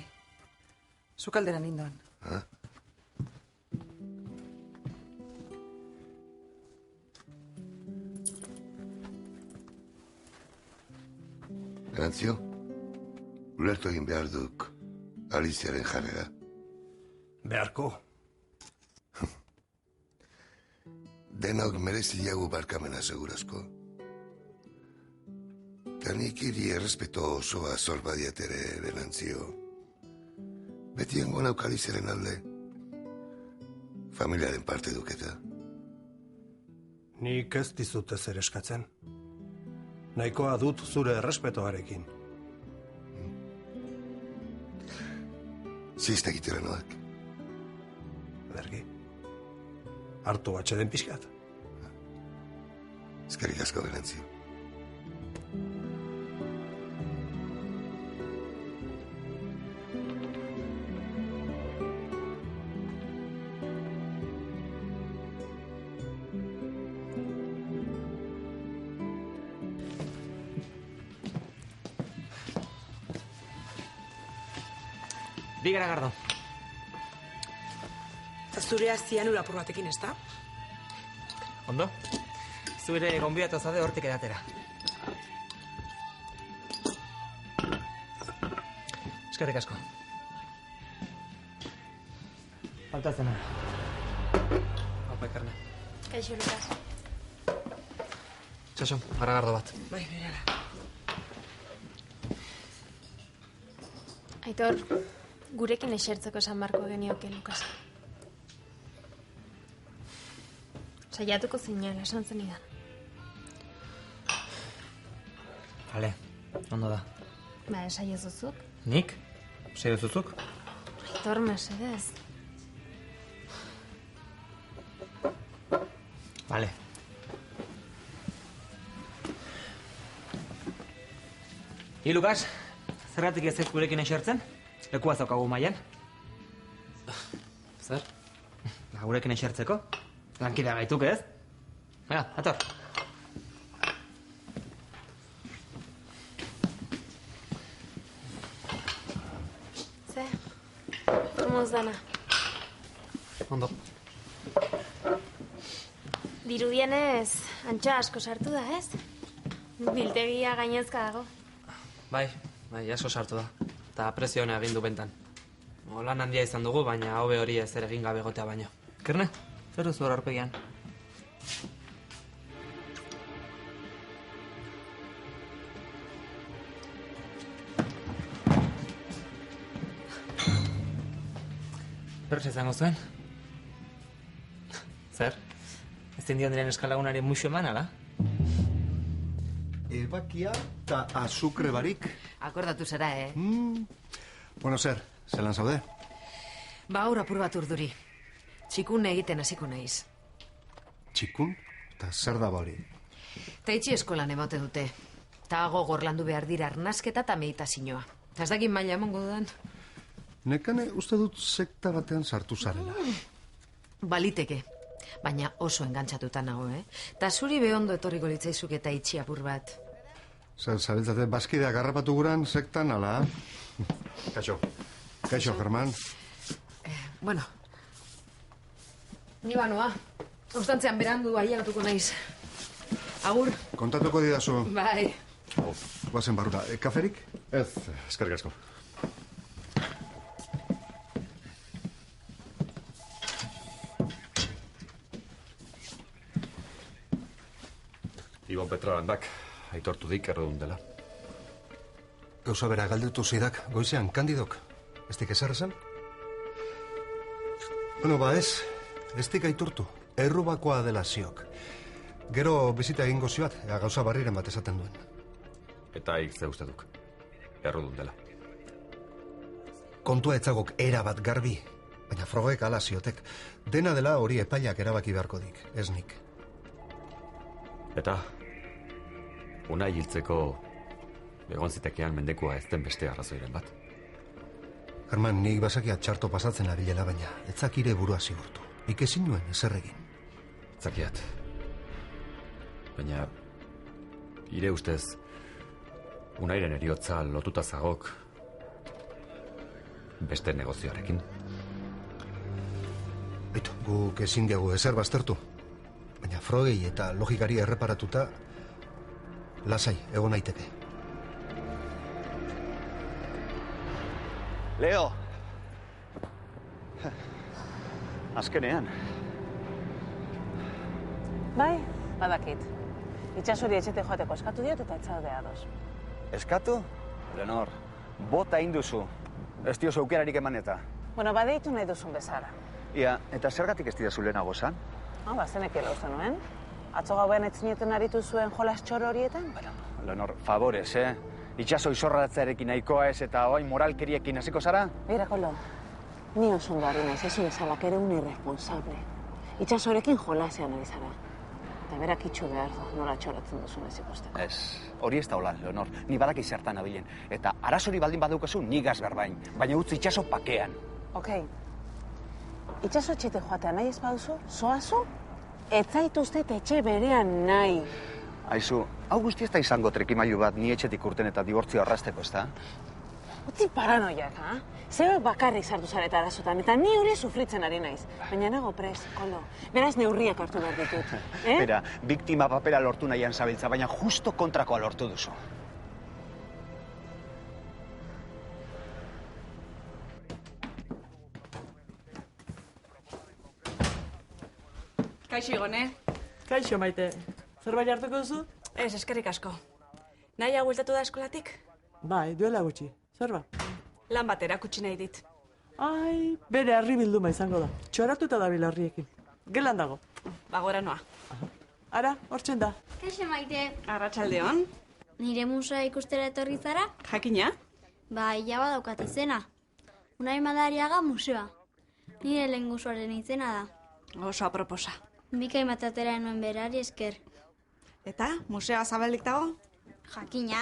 Sukalderan indoan. Garantzio, ulertu egin behar duk Aliziaren jarrera. Beharko. Denok merezi diagu barkamena segurazko. Eta nik iri errespeto osoa zor badiat ere, Venantzio. Beti engo nauk Aliziaren alde. Familiaren parte duketa. Nik ez dizut ezer eskatzen. Nahikoa dut zure errespetoarekin. Zizta egitera noak. Bergi. Hartu atxeden pixkat. Eskerrik asko, Venantzio. Bigara gardo. Zurea zianura apur batekin, ez da? Ondo? Zure gonbidatu zade hortik edatera. Eskerrik asko. Falta zena. Haupa ikarne. Kaixo, Lukas. Txaso, garagardo bat. Bai, berara. Aitor, gurekin esertzeko esan barko genioke, Lukas. Saiatuko zinela, esan zenidan. Bale, ondo da. Ba, esaio zuzuk. Nik? Saio zuzuk? Aitor, mesedez. Bale. Hi, Lukas, zergatik ez gurekin esertzen? Lekua zaukagu mailan. Zer? Gurekin esertzeko? Lankidea gaituk, ez? Venga, ator. Ze, formuz dana. Ondo. Dirudienez, antxoa asko sartu da, ez? Biltegia gainezka dago. Bai, asko sartu da. Eta prezio hona egin du bentan. Lan handia izan dugu, baina hobe hori ez ere egin gabe egotea baino. Kerne? Zer duzu hor aurpegian? Bertze izango zuen? Zer? Ezin dion diren eskalagunari muixo eman, ala? Ebakia eta azukre barik. Akordatu zera, Bueno, zelan zaude? Ba, aur apur bat urduri. Txikun egiten hasiko naiz. Txikun? Eta zer da bori? Taitxi eskolan emote dute. Ta gogor landu behar dira arnasketa eta meditazioa. Ez dakit maila emango dudan. Nekane uste dut sekta batean sartu zarela. Baliteke, baina oso engantzatuta nago, Ta zuri behondo etorriko litzaizuk eta itxi apur bat. Zabiltzate, bazkideak harrapatu guran sektan, ala? Kaixo. Kaixo, Germán. Bueno. Ni banoa. Konstantzean berandu ailegatuko naiz. Agur. Kontatuko didazu. Bai. Guazen barrura. Kaferik? Ez, eskerrik asko. Ibon Petralandak aitortu dik erredun dela. Gauza bera galdetu zidak goizean, Kandidok. Ez dik ezer esan? Bueno, ez dik aitortu. Errubakoa dela ziok. Gero bizita egingo zioat, gauza barriren bat esaten duen. Eta ik ze uste duk. Erredun dela. Kontua etzagok erabat garbi, baina frogek ala ziotek. Dena dela hori epaiak erabaki beharko dik, ez nik. Eta Unai hiltzeko egon zitekean mendekua ez den beste arrazoiren bat. Germán, nik basakia txarto pasatzen abilela, baina etzakire burua zigurtu. Ik ezin nuen ezer egin. Etzakiat. Baina ire ustez Unairen eriotza lotuta zagok beste negozioarekin. Baitu, guk ezin diagu ezer baztertu. Baina frogei eta logikari erreparatuta lasai, egon naiteke. Leo! Azkenean. Bai, badakit. Itxasori etxete joateko eskatu diot eta etzaude ados. Eskatu? Leonor, bota induzu. Ez diozu aukerarik eman eta. Bueno, badeitu nahi duzun bezala. Ia, eta zergatik ez didazu lehenago zan? Zenekela uste nuen. Atzo gauean etzineten aritu zuen jolas txoro horietan? Bueno, Leonor, favorez, Itxaso izorratzearekin nahikoa ez eta oain moralkeriekin hasiko zara? Mira, Kolo, ni oso ondo ari naiz, ezu bezalak ere un irresponsable. Itxasorekin jolasean ari zara. Eta berak itxu behar du, nola txoratzen duzun ez ikusteko. Ez, hori ez da holan, Leonor. Ni badaki zertan abilen. Eta arazori baldin badaukazu nigaz berbain. Baina utzi Itxaso pakean. Ok. Itxaso etxete joatea nahi ez baduzu, zoazu, ez zaituzte etxe berean nahi. Aizu, hau guzti ez da izango trikimailu bat ni etxetik urten eta dibortzio arrasteko, ez da? Utzi paranoiak, ha? Zebek bakarrik sartu zareta arazotan, eta ni hori sufritzen ari naiz. Baina nago pres, Kolo. Beraz neurriak hartu behar ditut. Bera, biktima papera lortu nahian zabiltza, baina justo kontrakoa lortu duzu. Kaixo, Igone. Kaixo, Maite. Zerbait hartuko duzu? Ez, eskerrik asko. Nahi hau bueltatu da eskolatik? Bai, duela gutxi. Zer ba? Lan bat erakutsi nahi dit. Ai, bere harri bilduma izango da. Txoratuta da harriekin. Gelan dago. Bagora noa. Ara, hortzen da. Kaixo, Maite. Arratsaldeon. Nire musea ikustera etorri zara? Jakina? Bai, ja badaukat izena. Unai Madariaga museoa. Nire lehen guzuaren izena da. Oso aproposa. Bikain matatera enuen berari esker. Eta, musea zabalik dago? Jakina.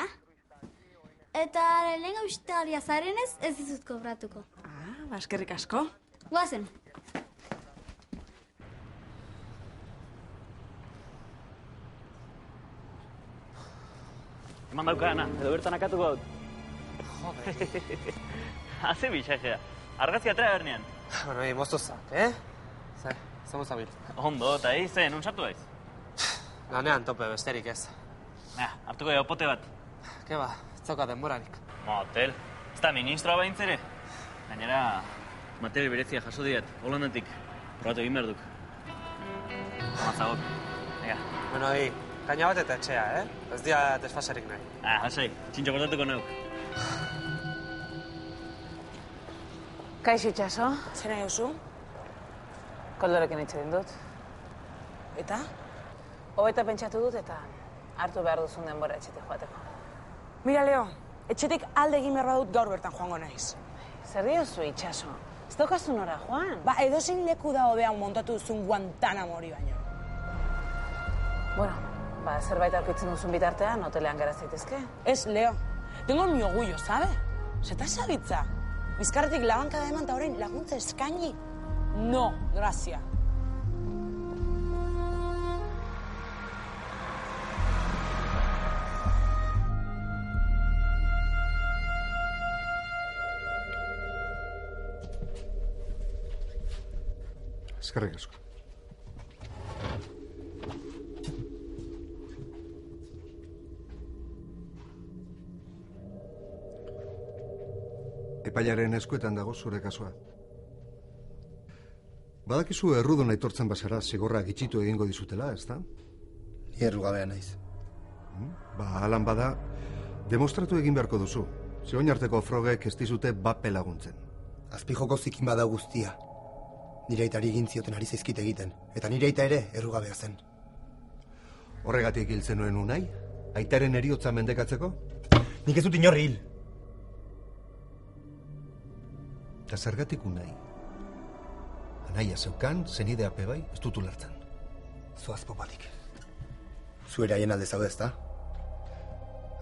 Eta lehen gauzitalia zarenez ez dizut kobratuko. Eskerrik asko. Guazen. Eman daukana, edo bertan akatuko dut. Jode. Haze bitxajea. Argazki atrea bernean. Bueno, moztozak, Zemo zabil. Ondo, eta zen, non sartu daiz? Lanean tope besterik ez. Hartuko da opote bat. Ke ba, zauka denborarik. Motel, ez da ministroa baintzere. Gainera, material berezia jaso diat, Holandatik. Probatu egin behar duk. Amazagok. Ega. Bueno, kaina bat eta etxea, Ez dia desfaserik nahi. Hasai, txintxo kortatuko nauk. Kaixo, Itxaso. Zer nahi duzu? Koldorekin itxedin dut. Eta? Hobeta pentsatu dut eta hartu behar duzun denbora etxetik joateko. Mira, Leo, etxetik alde egin behar dut gaur bertan joango naiz. Zer diozu, Itxaso? Ez daukazu nora, Juan? Ba, edozein leku da hobean montatu duzun Guantanamo hori baino. Bueno, zerbait aurkitzen duzun bitartean, hotelean gara zaitezke. Ez, Leo. Tengo mi orgullo, sabe? Zeta zabitza. Bizkarretik labankada eman eta orain laguntza eskaini. No, grazia. Eskerrik asko. Epailaren eskuetan dago zure kasua. Badakizu errudun aitortzen bazara zigorra gitxitu egingo dizutela, ezta? Ni errugabea naiz. Alan bada, demostratu egin beharko duzu. Zeoin arteko frogek ez dizute bape laguntzen. Azpijoko zikin bada guztia. Nire aitari egin zioten ari zaizkit egiten, eta nire aita ere errugabea zen. Horregatik hil zenuen unai? Aitaren heriotza mendekatzeko? Nik ez dut inorri hil. Eta zergatik unai? Anaia zeukan, zenidea pebai, ez dut ulertzen. Zoaz popatik. Zuere haien alde zaude, ezta?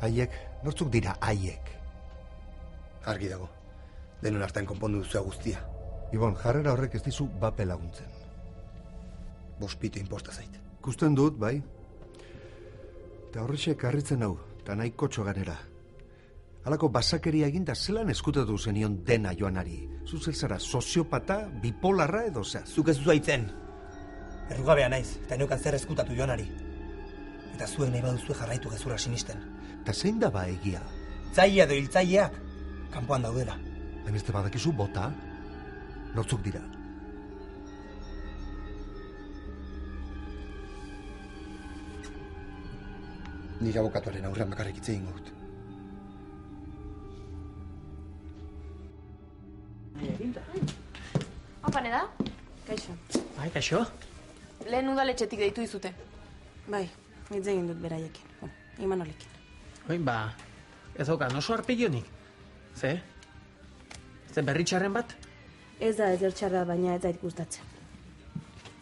Haiek, nortzuk dira haiek? Argi dago. Denon artean konpondu duzua guztia. Ibon, jarrera horrek ez dizu bape laguntzen. Bospito inposta zait. Kusten dut, bai. Eta horrexek harritzen hau, eta nahiko txoganera. Halako basakeria eginda zelan eskutatu zenion dena Joanari. Zuzel zara, soziopata, bipolarra edo zea. Zuk ez duzu aitzen. Errugabea naiz, eta neukan zer eskutatu Joanari. Eta zuek nahi baduzue jarraitu gezurra sinisten. Eta zein da ba egia? Zaila edo hiltzaileak, kanpoan daudela. Hainbeste badakizu bota? Nortzuk dira? Nire abokatuaren aurrean bakarrik hitz egingo dut. Opan eda? Kaixo. Bai, kaixo? Lehen udaletxetik deitu dizute. Bai, hitz egin dut beraiekin. Imanolekin. Oi, ez okan oso arpegionik. Ze berri txarren bat? Ez da ezer txarra, baina ez zait gustatzen.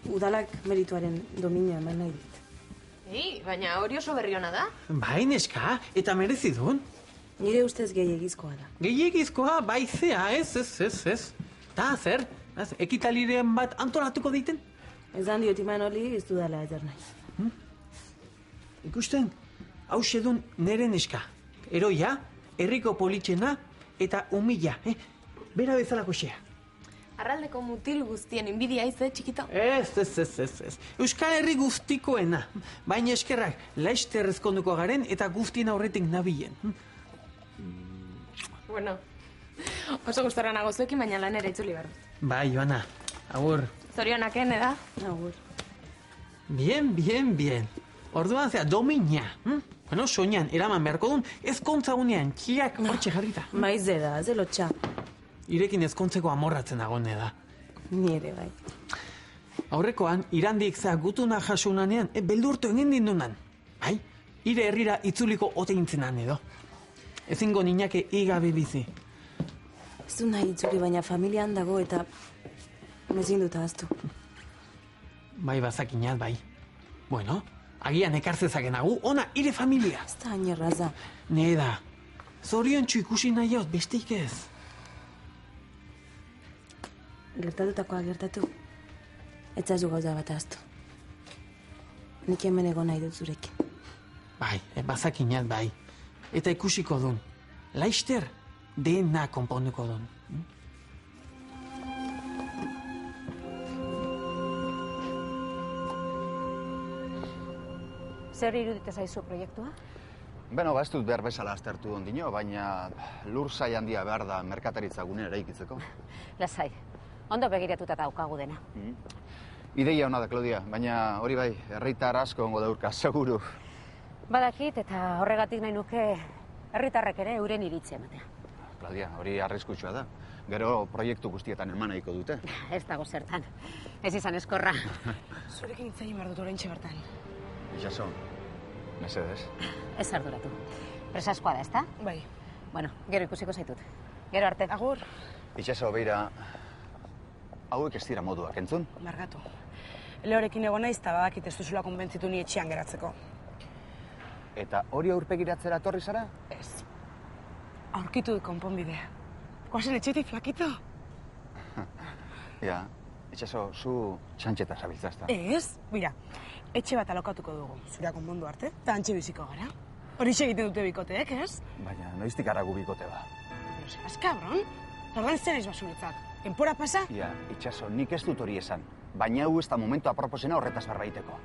Udalak merituaren domina eman nahi dit. Baina hori oso berri ona da? Bai, neska, eta merezi duen. Nire ustez gehiegizkoa da. Gehiegizkoa, bai zea, ez. Ta, zer? Ekitaliren bat antolatuko deiten? Ez dan diot Imanoli, ez dudala ezer nahi. Ikusten, hau sedun nere neska. Eroia, herriko politxena eta umila, bera bezalako xea. Arraldeko mutil guztien inbidia ize, txikito? Ez. Euskal Herri guztikoena. Baina eskerrak, laizter ezkonduko garen eta guztien aurretik nabilen. Bueno, oso gustora nago zuekin, baina lan ere itzuli behar. Bai, Joana, agur. Zorionak eda? Agur. Bien. Orduan zea, domina. Bueno, soinan, eraman beharko duen, ezkontza unean, txiak hortxe jarrita. Maiz da, zelotxa. Irekin ezkontzeko amorratzen dagoen da. Nire bai. Aurrekoan, irandik zea gutuna jasunanean, beldurtu egin dindunan. Bai, ire herrira itzuliko ote intzenan edo. Ezingo niñake igabe bizi. Ez du nahi itzuli, baina familian dago eta ezin dut ahaztu. Bai, bazakinat, bai. Bueno, agian ekartzezakenagu, ona, ire familia. Ez da hain erraza. Neda, zorion ikusi nahiot, besteik ez. Gertatutakoa gertatu, ez zazu gauza bat ahaztu. Nik hemen egon nahi dut zurekin. Bai, bazakinat, bai. Eta ikusiko dun. Laizter, dena konponduko dun. Zer irudite zaizu proiektua? Beno, ez dut behar bezala aztertu ondino, baina lur zai handia behar da merkataritza gunea eraikitzeko. Lasai, ondo begiratuta daukagu dena. Ideia hona da, Claudia, baina hori bai, herritar asko ongo daurka, seguru. Badakit eta horregatik nahi nuke herritarrek ere euren iritzia ematea. Claudia, hori arriskutsua da. Gero proiektu guztietan eman nahiko dute. Ez dago zertan. Ez izan eskorra. Zurekin itzain behar dut oraintxe bertan. Itxaso, mesedez. Ez arduratu. Presaskoa da, ezta? Bai. Bueno, gero ikusiko zaitut. Gero arte. Agur. Itxaso, beira, hauek ez dira moduak, entzun? Margatu. Leorekin egon naiz eta badakit ez duzula konbentzitu ni etxean geratzeko. Eta hori aurpegiratzera etorri zara? Ez. Aurkitu dut konponbidea. Goazen etxetik flakito? Ja, Itxaso, zu txantxeta zabiltzazta. Ez, mira, etxe bat alokatuko dugu, zura konpondu arte, eta antxe biziko gara. Horixe egiten dute bikoteek, ez? Baina, noiztik aragu bikote ba? Pero seas cabrón, ordan zen ez basuretzat. Enpora pasa? Ja, Itxaso, nik ez dut hori esan. Baina hau ez da momentu aproposena horretaz barbaiteko.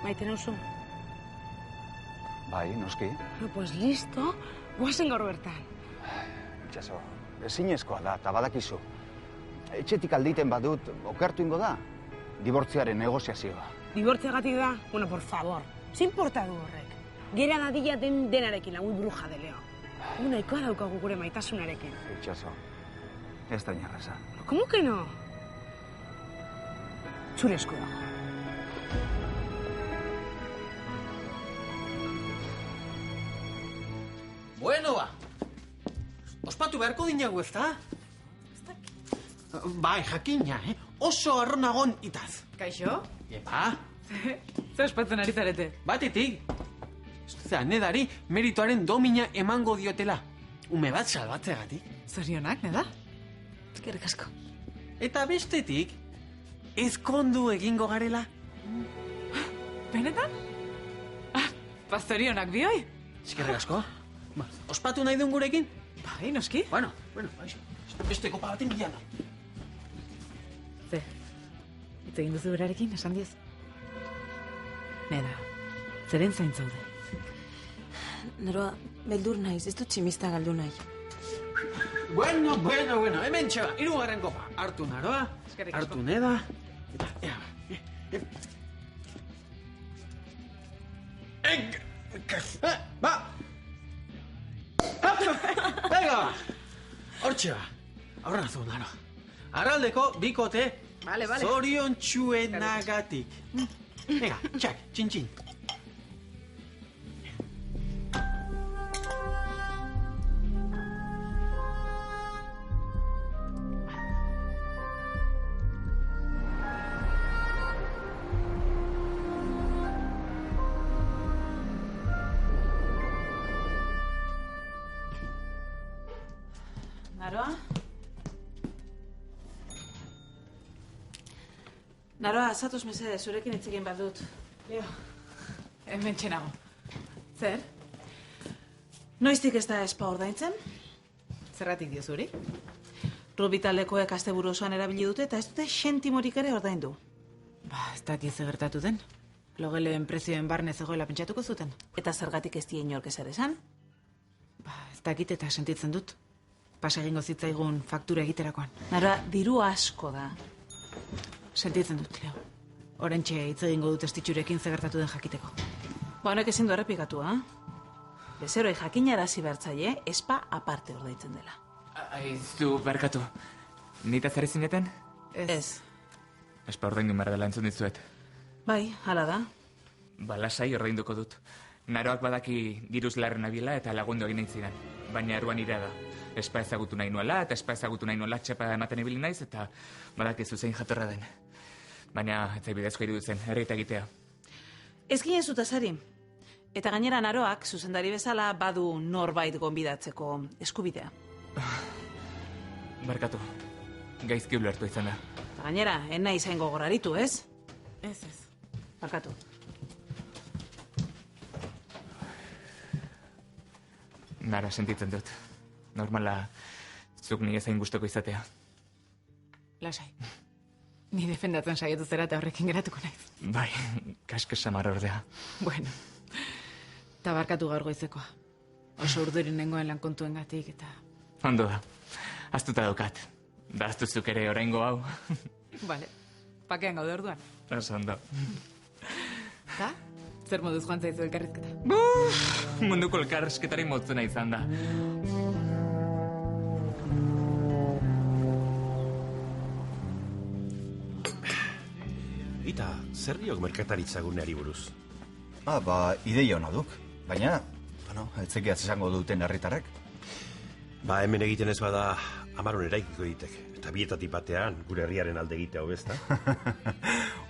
Maite nauzu? Bai, noski. Pues listo, guazen gaur bertan. Itxaso, ezinezkoa da, eta badakizu. Etxetik alditen badut, okertu ingo da. Dibortziaren negoziazioa. Dibortziagatik da? Bueno, por favor, ze importa du horrek? Gera dadila denarekin, lagu bruja de leo. Nahikoa daukagu gure maitasunarekin. Itxaso, ez da inarraza. ¿Cómo que no? Zure esku dago. Bueno, ba. Ospatu beharko dinagu, ez da? Bai, jakina, Oso arronagon itaz. Kaixo? Epa. Zer ospatzen ari zarete? Batetik. Nedari meritoaren domina emango diotela. Ume bat salbatzeagatik. Zorionak, neda? Eskerrik asko. Eta bestetik, ezkondu egingo garela. Benetan? Zorionak bioi? Eskerrik asko. Ospatu nahi duen gurekin? Bai, noski. Bueno, beste kopa baten bilana. Hitz egin duzu berarekin, esan diez. Neda, zeren zain zaude? Naroa, beldur naiz, ez dut tximista galdu nahi. Bueno, hemen txeba, 3. kopa. Hartu Naroa, hartu Neda. Ba! Venga, ba! Hortxe ba, aurra zu, Naroa. Arraldeko bikote zorion txuenagatik. Venga, txak, txin-txin. Naroa, zatoz mesede, zurekin hitz egin bat dut. Leo, hemen txenago. Zer? Noiztik ez da espa ordaintzen? Zerratik dio zuri? Rubitaldekoek asteburu osoan erabili dute eta ez dute xentimorik ere ordaindu. Ez dakit ze gertatu den. Logeleen prezioen barne zegoela pentsatuko zuten. Eta zergatik ez die inork ezer esan? Ez dakit eta sentitzen dut. Pas egingo zitzaigun faktura egiterakoan. Naroa, diru asko da. Sentitzen dut, Leo. Orentxe hitz egingo dut estitxurekin ze gertatu den jakiteko. Honek ezin du errepikatu, Bezeroi jakinarazi bertzaile, espa aparte ordaitzen dela. Aizu, barkatu. Nita zer zineten? Ez. Espa ordaindu behar dela entzun dizuet. Bai, hala da. Lasai ordainduko dut. Naroak badaki diruz larren abiela eta lagundu egin nahi zidan. Baina eruan irea da. Espa ezagutu nahi nuela, eta espa ezagutu nahi nuela txapa ematen ibili naiz, eta badakizu zein jatorra den. Baina, etzai bidezko irudutzen, herrieta egitea. Ez ginen zutazari. Eta gainera Naroak, zuzendari bezala, badu norbait gonbidatzeko eskubidea. Barkatu, gaizki ulertu izan da. Eta gainera, ena izain gogorraritu, ez? Ez. Barkatu. Nara sentitzen dut. Normala, zuk nire zain gustoko izatea. Lasai. Ni defendatzen saiatu zera eta horrekin geratuko naiz. Bai, kaske samar ordea. Bueno, eta barkatu gaur goizekoa. Oso urdurin nengoen lan kontuengatik eta... Ondo da, aztuta daukat. Da aztuzuk ere oraingo hau. Bale, pakean gaude orduan. Oso ondo. Ta? Zer moduz joan zaizu elkarrizketa? Munduko elkarrizketari motzena izan da. Eta, zer diok merkataritza guneari buruz? Ideia hona duk. Baina, etzekiaz esango duten herritarrek. Ba, hemen egiten ez bada amaron eraikiko ditek. Eta bietatik batean, gure herriaren alde egitea hobezta.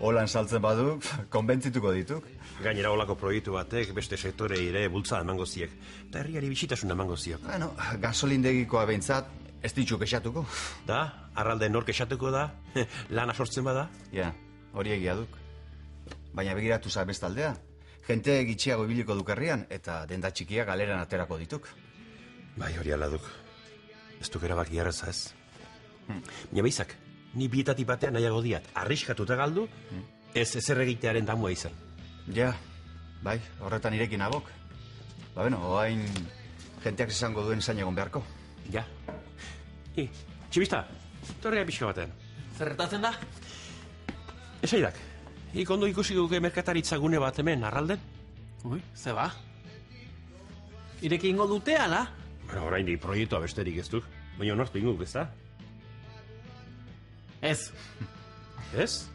Holan saltzen badu, konbentzituko dituk. Gainera holako proiektu batek beste sektorei ere bultza emango ziek. Eta herriari bisitasun emango ziok. Bueno, gasolindegikoa behintzat, ez ditxuk esatuko. Da, arralde nork esatuko da, lana sortzen bada. Ja, hori egia duk. Baina begiratu za bestaldea. Jente gitxiago ibiliko duk herrian, eta denda txikia galeran aterako dituk. Bai, hori ala duk. Ez duk erabaki erreza ez. Baina behizak, ni bietatik batean nahiago diat, arriskatuta galdu, ez ezer egitearen damua izan. Ja, bai, horretan irekin agok. Ba, beno, oain jenteak izango duen zain egon beharko. Ja. Txibista, torrea pixka batean. Zerretatzen da? Esaidak, ondo ikusi duke merkataritza gune bat hemen, arralden? Ui, ze ba? Ireki ingo dute, ala? Bueno, orain di proiektua besterik ez duk, baina onortu inguk, ez da? Ez. Ez?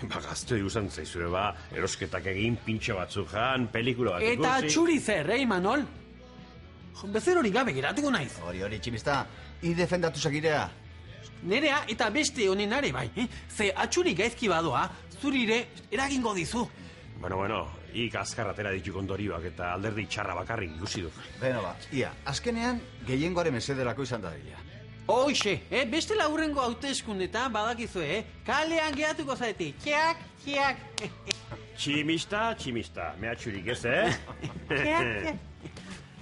Ba, gazte usan zaizure, ba, erosketak egin, pintxo batzuk jan, pelikula bat ikusi... Eta txuri zer, Manol? Bezer hori gabe geratuko naiz. Hori, tximista, defendatu segirea. Nerea eta beste honenare bai, ze atxuri gaizki badoa, zurire eragingo dizu. Bueno, azkarratera dituk ondorioak eta alderdi txarra bakarrik ikusi du. Beno ba, ia, azkenean gehiengoaren mesederako izan da dira. Hoxe, beste laurrengo hauteskundetan badakizu, kalean geratuko zaiti, txak. Tximista, mehatxurik ez,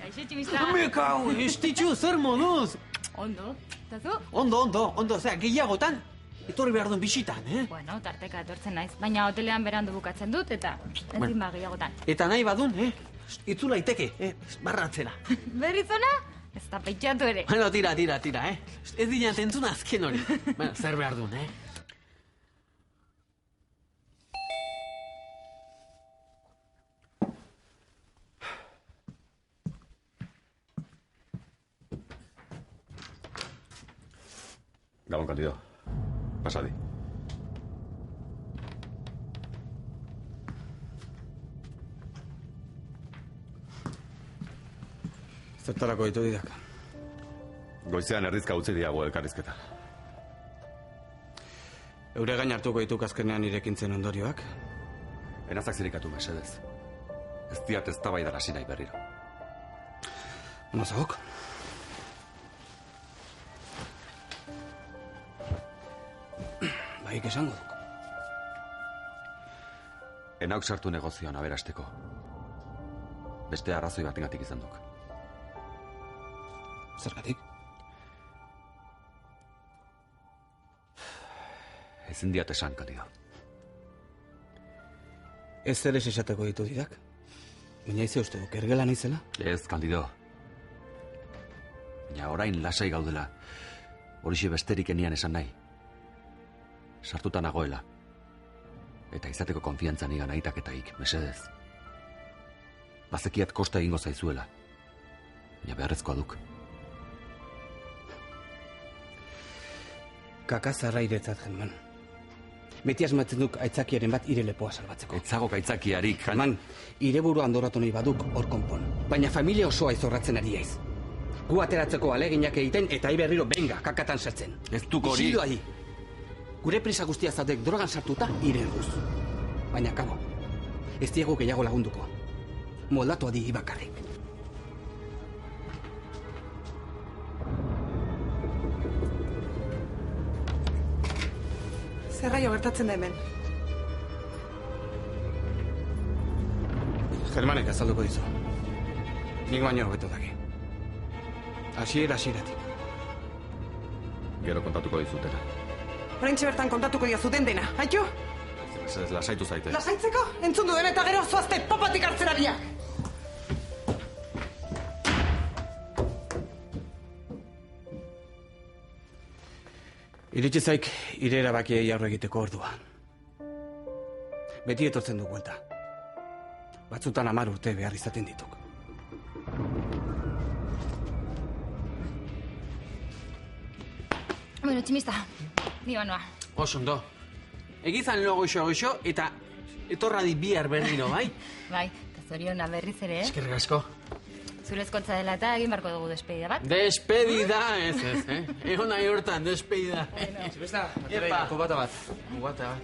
Kaixo, tximista. Me kau, estitxu, zer moduz? Ondo, eta zu? Ondo, zera, gehiagotan, etorri behar duen bisitan, Bueno, tarteka etortzen naiz, baina hotelean berandu bukatzen dut, eta ezin ba gehiagotan. Eta nahi badun, itzula iteke, barratzera. Berriz ona? Ez da peitxatu ere. Bueno, tira, ez dina tentzuna azken hori. Bueno, zer behar duen, Gabon, Candido. Pasadi. Zertarako ditu didak? Goizean erdizka utzi diago elkarrizketa. Eure gain hartuko dituk azkenean irekintzen ondorioak? Enazak zirikatu mesedez. Ez diat ez tabaidan hasi nahi berriro. Ono zagok? Baik esango duk. Enauk sartu negozioan aberasteko. Beste arrazoi batengatik izan duk. Zergatik? Ezin diat esan, Candido. Ez zer ez esateko ditu didak? Baina ize uste duk, ergela naizela? Ez, Candido. Baina orain lasai gaudela. Horixe besterik enian esan nahi. Sartuta nagoela. Eta izateko konfiantzan igan aitak eta ik, mesedez. Bazekiat kosta egingo zaizuela. Baina beharrezkoa duk. Kakazarra iretzat genman. Beti asmatzen duk aitzakiaren bat ire lepoa salbatzeko. Etzagok aitzakiarik. Man, ire burua andoratu nahi baduk hor konpon. Baina familia osoa izorratzen ari aiz. Gu ateratzeko aleginak egiten eta berriro benga kakatan sartzen. Ez duk hori. Isildu ahi. Gure prisa guztia zatek drogan sartuta ire erruz. Baina kabo, ez diego gehiago lagunduko. Moldatu adi bakarrik. Zerraio gertatzen da hemen. Germanek azalduko dizu. Nik baino hobeto daki. Hasieratik. Gero kontatuko dizutela. Oraintxe bertan kontatuko dio zuten dena, haitxo? Ez lasaitu zaite. Lasaitzeko? Entzun duen eta gero zoazte papatik hartzera biak! Iritsi zaik ire erabakiei aurre egiteko ordua. Beti etortzen du buelta. Batzutan 10 urte behar izaten dituk. Bueno, tximista, ni banoa. Osondo. Egizan lo goxo eta etorra di bihar berriro, bai? Bai, eta zoriona berriz ere, Eskerrik asko. Zure ezkontza dela eta egin barko dugu despedida bat. Despedida, ez, Egon nahi hortan, despedida. Besta, kubata bat. Kubata bat.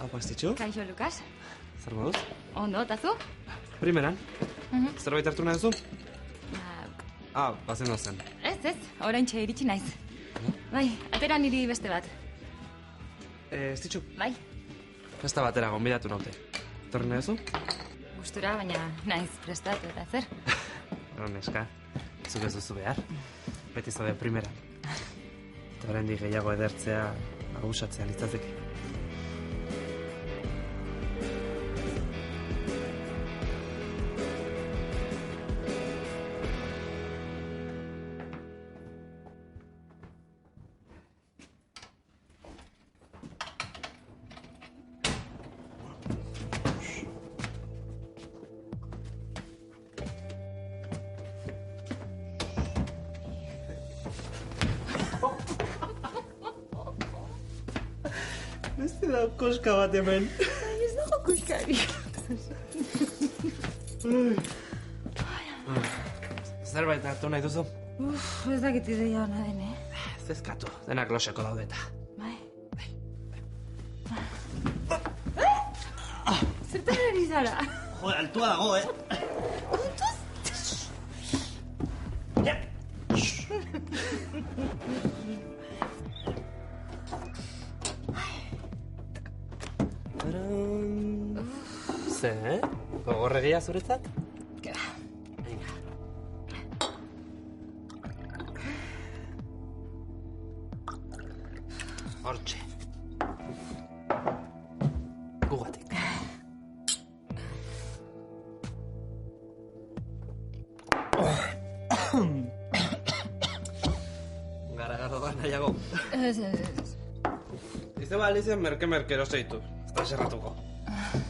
Hau pastitxu? Kaixo, Lukas. Zer moduz? Ondo, eta zu? Primeran. Zerbait hartu nahi duzu? Bazen dozen. Ez, oraintxe iritsi naiz. Bai, atera niri beste bat. Estitxu? Bai. Festa batera gonbidatu naute. Torri nahi duzu? Gustura, baina naiz prestatu eta zer. Neska, zuk ez duzu behar. Beti zaude primera. Eta oraindik gehiago edertzea, abusatzea litzateke. Beste da koska bat hemen. Ez dago koskari. Zerbait hartu nahi duzu? Ez dakit ideia hona den, Zezkatu, denak loseko daude eta. Bai. Zertan ari zara? Joder, altua dago, Ze, gogorregia zuretzat? Hortxe. Gugatik. Gara da nahiago. Ez. Ize balizien merke eroseitu. Ez da serratuko.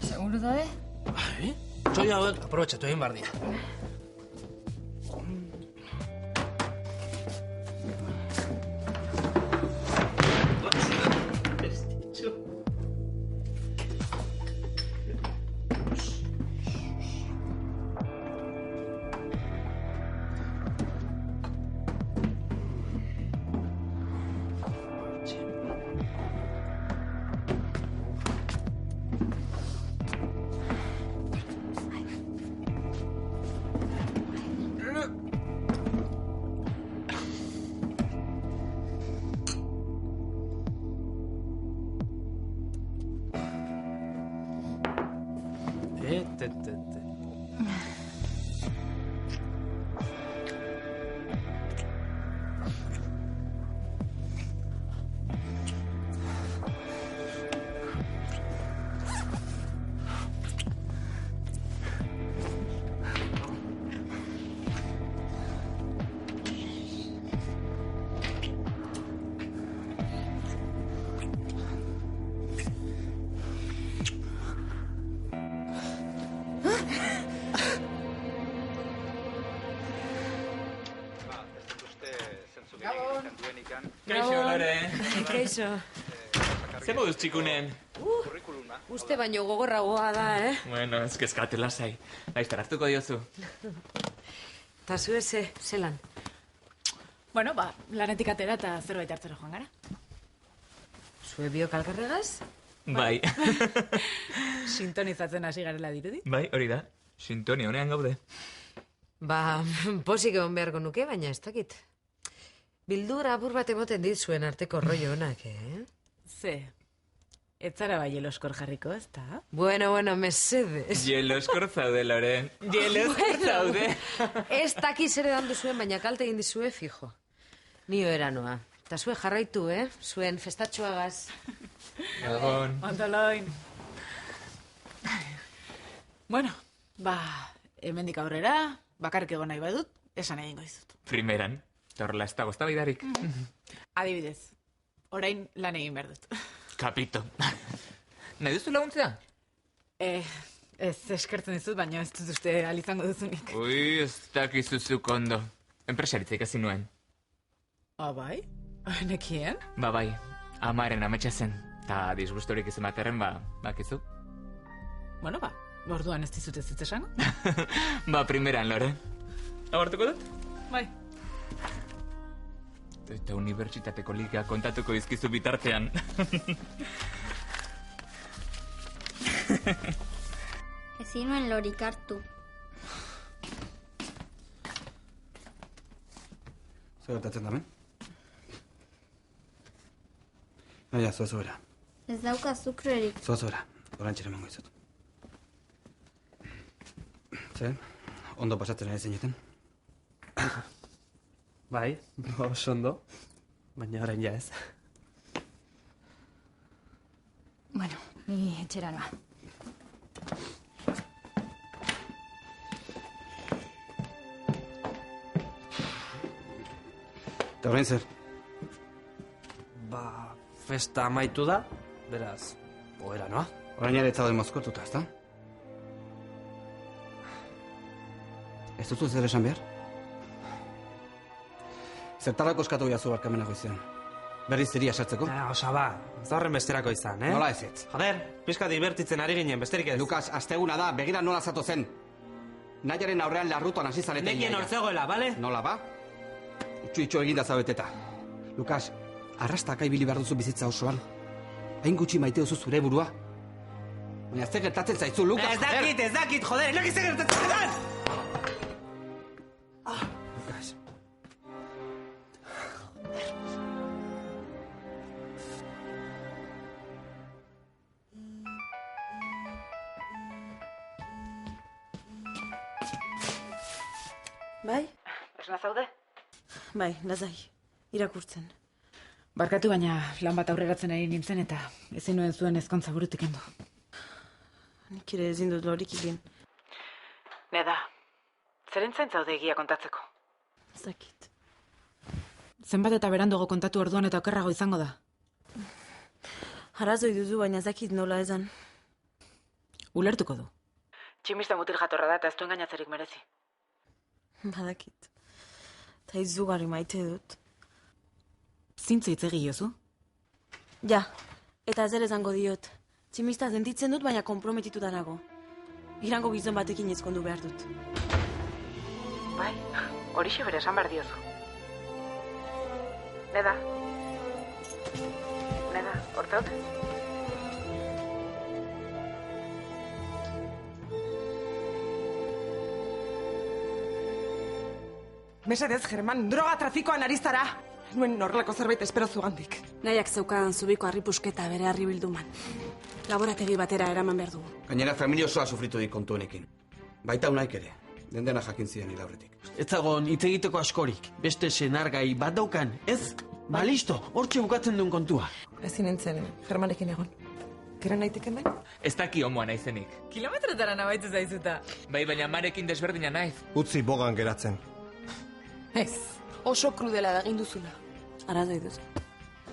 Seguro daude? Bai? Txoi hauek aprobetxatu egin bardia. Kaixo, Lore. Kaixo. Ze moduz txikunen? Uste baino gogorragoa da, Bueno, ez kezkate lasai. Laiztar hartuko diozu. Ta zu zelan? Bueno, lanetik atera eta zerbait hartzera joan gara. Zue biok alkarregaz? Bai. Sintonizatzen hasi garela dirudi. Bai, hori da. Sintonia honean gaude. Posik egon beharko nuke, baina ez dakit. Bildura apur bat emoten zuen arteko rollo honak, Ze, ez zara bai jeloskor jarriko, ez da? Bueno, mesedez. Jeloskor zaude, Lore. Jeloskor zaude. Ez dakiz ere dandu zuen, baina kalte egin dizue fijo. Nio eranoa. Eta zue jarraitu, Zuen festatxoagaz. Egon. Ondoloin. Bueno, hemendik aurrera, bakarrik egon nahi badut, esan egingo dizut. Primeran. Eta horrela ez dago eztabaidarik. Adibidez, orain lan egin behar dut. Kapito. Nahi duzu laguntzea? Ez eskertzen dizut, baina ez dut uste alizango duzunik. Ui, ez dakizuzuk ondo. Enpresaritza ikasi nuen. Bai? Nekien? Bai, amaren ametsa zen. Ta disgustorik izan baterren, bakizu. Bueno, orduan ez dizut ez esango? Primeran, Lore. Abartuko dut? Bai. Eta unibertsitateko liga kontatuko dizkizu bitartean. Ezin nuen lorik hartu. Zer gertatzen da, men? Naia, zoaz obera. Ez dauka azukrerik. Zoaz obera, orantxere emango izut. Zer, ondo pasatzen ari zineten? Bai, oso ondo, baina orain ja ez. Bueno, ni etxera noa. Eta orain zer? Festa amaitu da, beraz, ohera noa. Orain ere etzauden mozkortuta, ezta? Ez duzu zer esan behar? Zertarako eskatu jazu barkamena goizean? Berriz ziria sartzeko? Osaba, ez da horren besterako izan, eh? Nola ezetz? Joder, pizka divertitzen ari ginen, besterik ez. Lukas, asteguna da, begira nola zato zen. Nahiaren aurrean larrutuan hasi zareten. Nekien hortzegoela, bale? Nola ba? Itxu eginda zabeteta. Lukas, arrastaka ibili behar duzu bizitza osoan. Hain gutxi maite duzu zure burua. Baina ze gertatzen zaizu, Lukas, Ez dakit, joder, ez dakit ze gertatzen zaizu! Lukas. Bai? Esna zaude? Bai, lazai. Irakurtzen. Barkatu baina lan bat aurreratzen ari nintzen eta ezin nuen zuen ezkontza burutik endu. Nik ere ezin dut lorik egin. Neda, zerentzen zaude egia kontatzeko? Zakit. Zenbat eta berandugo kontatu orduan eta okerrago izango da? Arazoi duzu, baina zakit nola ezan. Ulertuko du. Tximista mutil jatorra da eta ez du engainatzerik merezi. Badakit. Ta izugarri maite dut. Zintzu hitz egiozu? Ja, eta zer esango diot. Tximista sentitzen dut, baina konprometituta nago. Irango gizon batekin ezkondu behar dut. Bai, horixe bere esan behar diozu. Neda, horte haute? Mesedez, German, droga trafikoan ari zara. Nuen horrelako zerbait espero zugandik. Nahiak zeukan zubiko harripusketa bere harri bilduman. Laborategi batera eraman behar dugu. Gainera familia osoa sufritu dik kontuenekin. Baita unaik ere, dendena jakin zidan hil aurretik. Ez zagon hitz egiteko askorik. Beste senargai bat daukan, ez? Ba, listo, hortxe bukatzen duen kontua. Ezin nintzen, Germanekin egon. Gera naiteken bai? Ez daki homoa naizenik. Kilometrotara nabaitu zaizuta. Bai, baina marekin desberdina naiz. Utzi bogan geratzen. Ez, oso krudela da egin duzula. Arazoi duzu.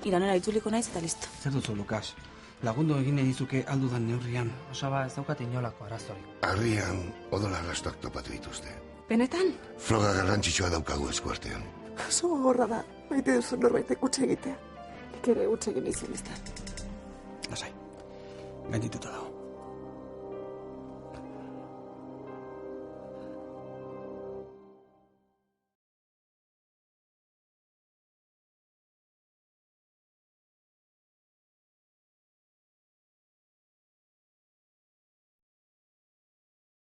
Iranera itzuliko naiz eta listo. Zer duzu, Lukas? Lagundu egin dizuke aldudan neurrian. Osaba, ez daukat inolako arazoi. Harrian odola arrastoak topatu dituzte. Benetan? Froga garrantzitsua daukagu eskuartean. Oso gogorra da, maite duzu norbaitek utxe egitea. Nik ere utxe egin izan izan. Lasai, gaindituta dago.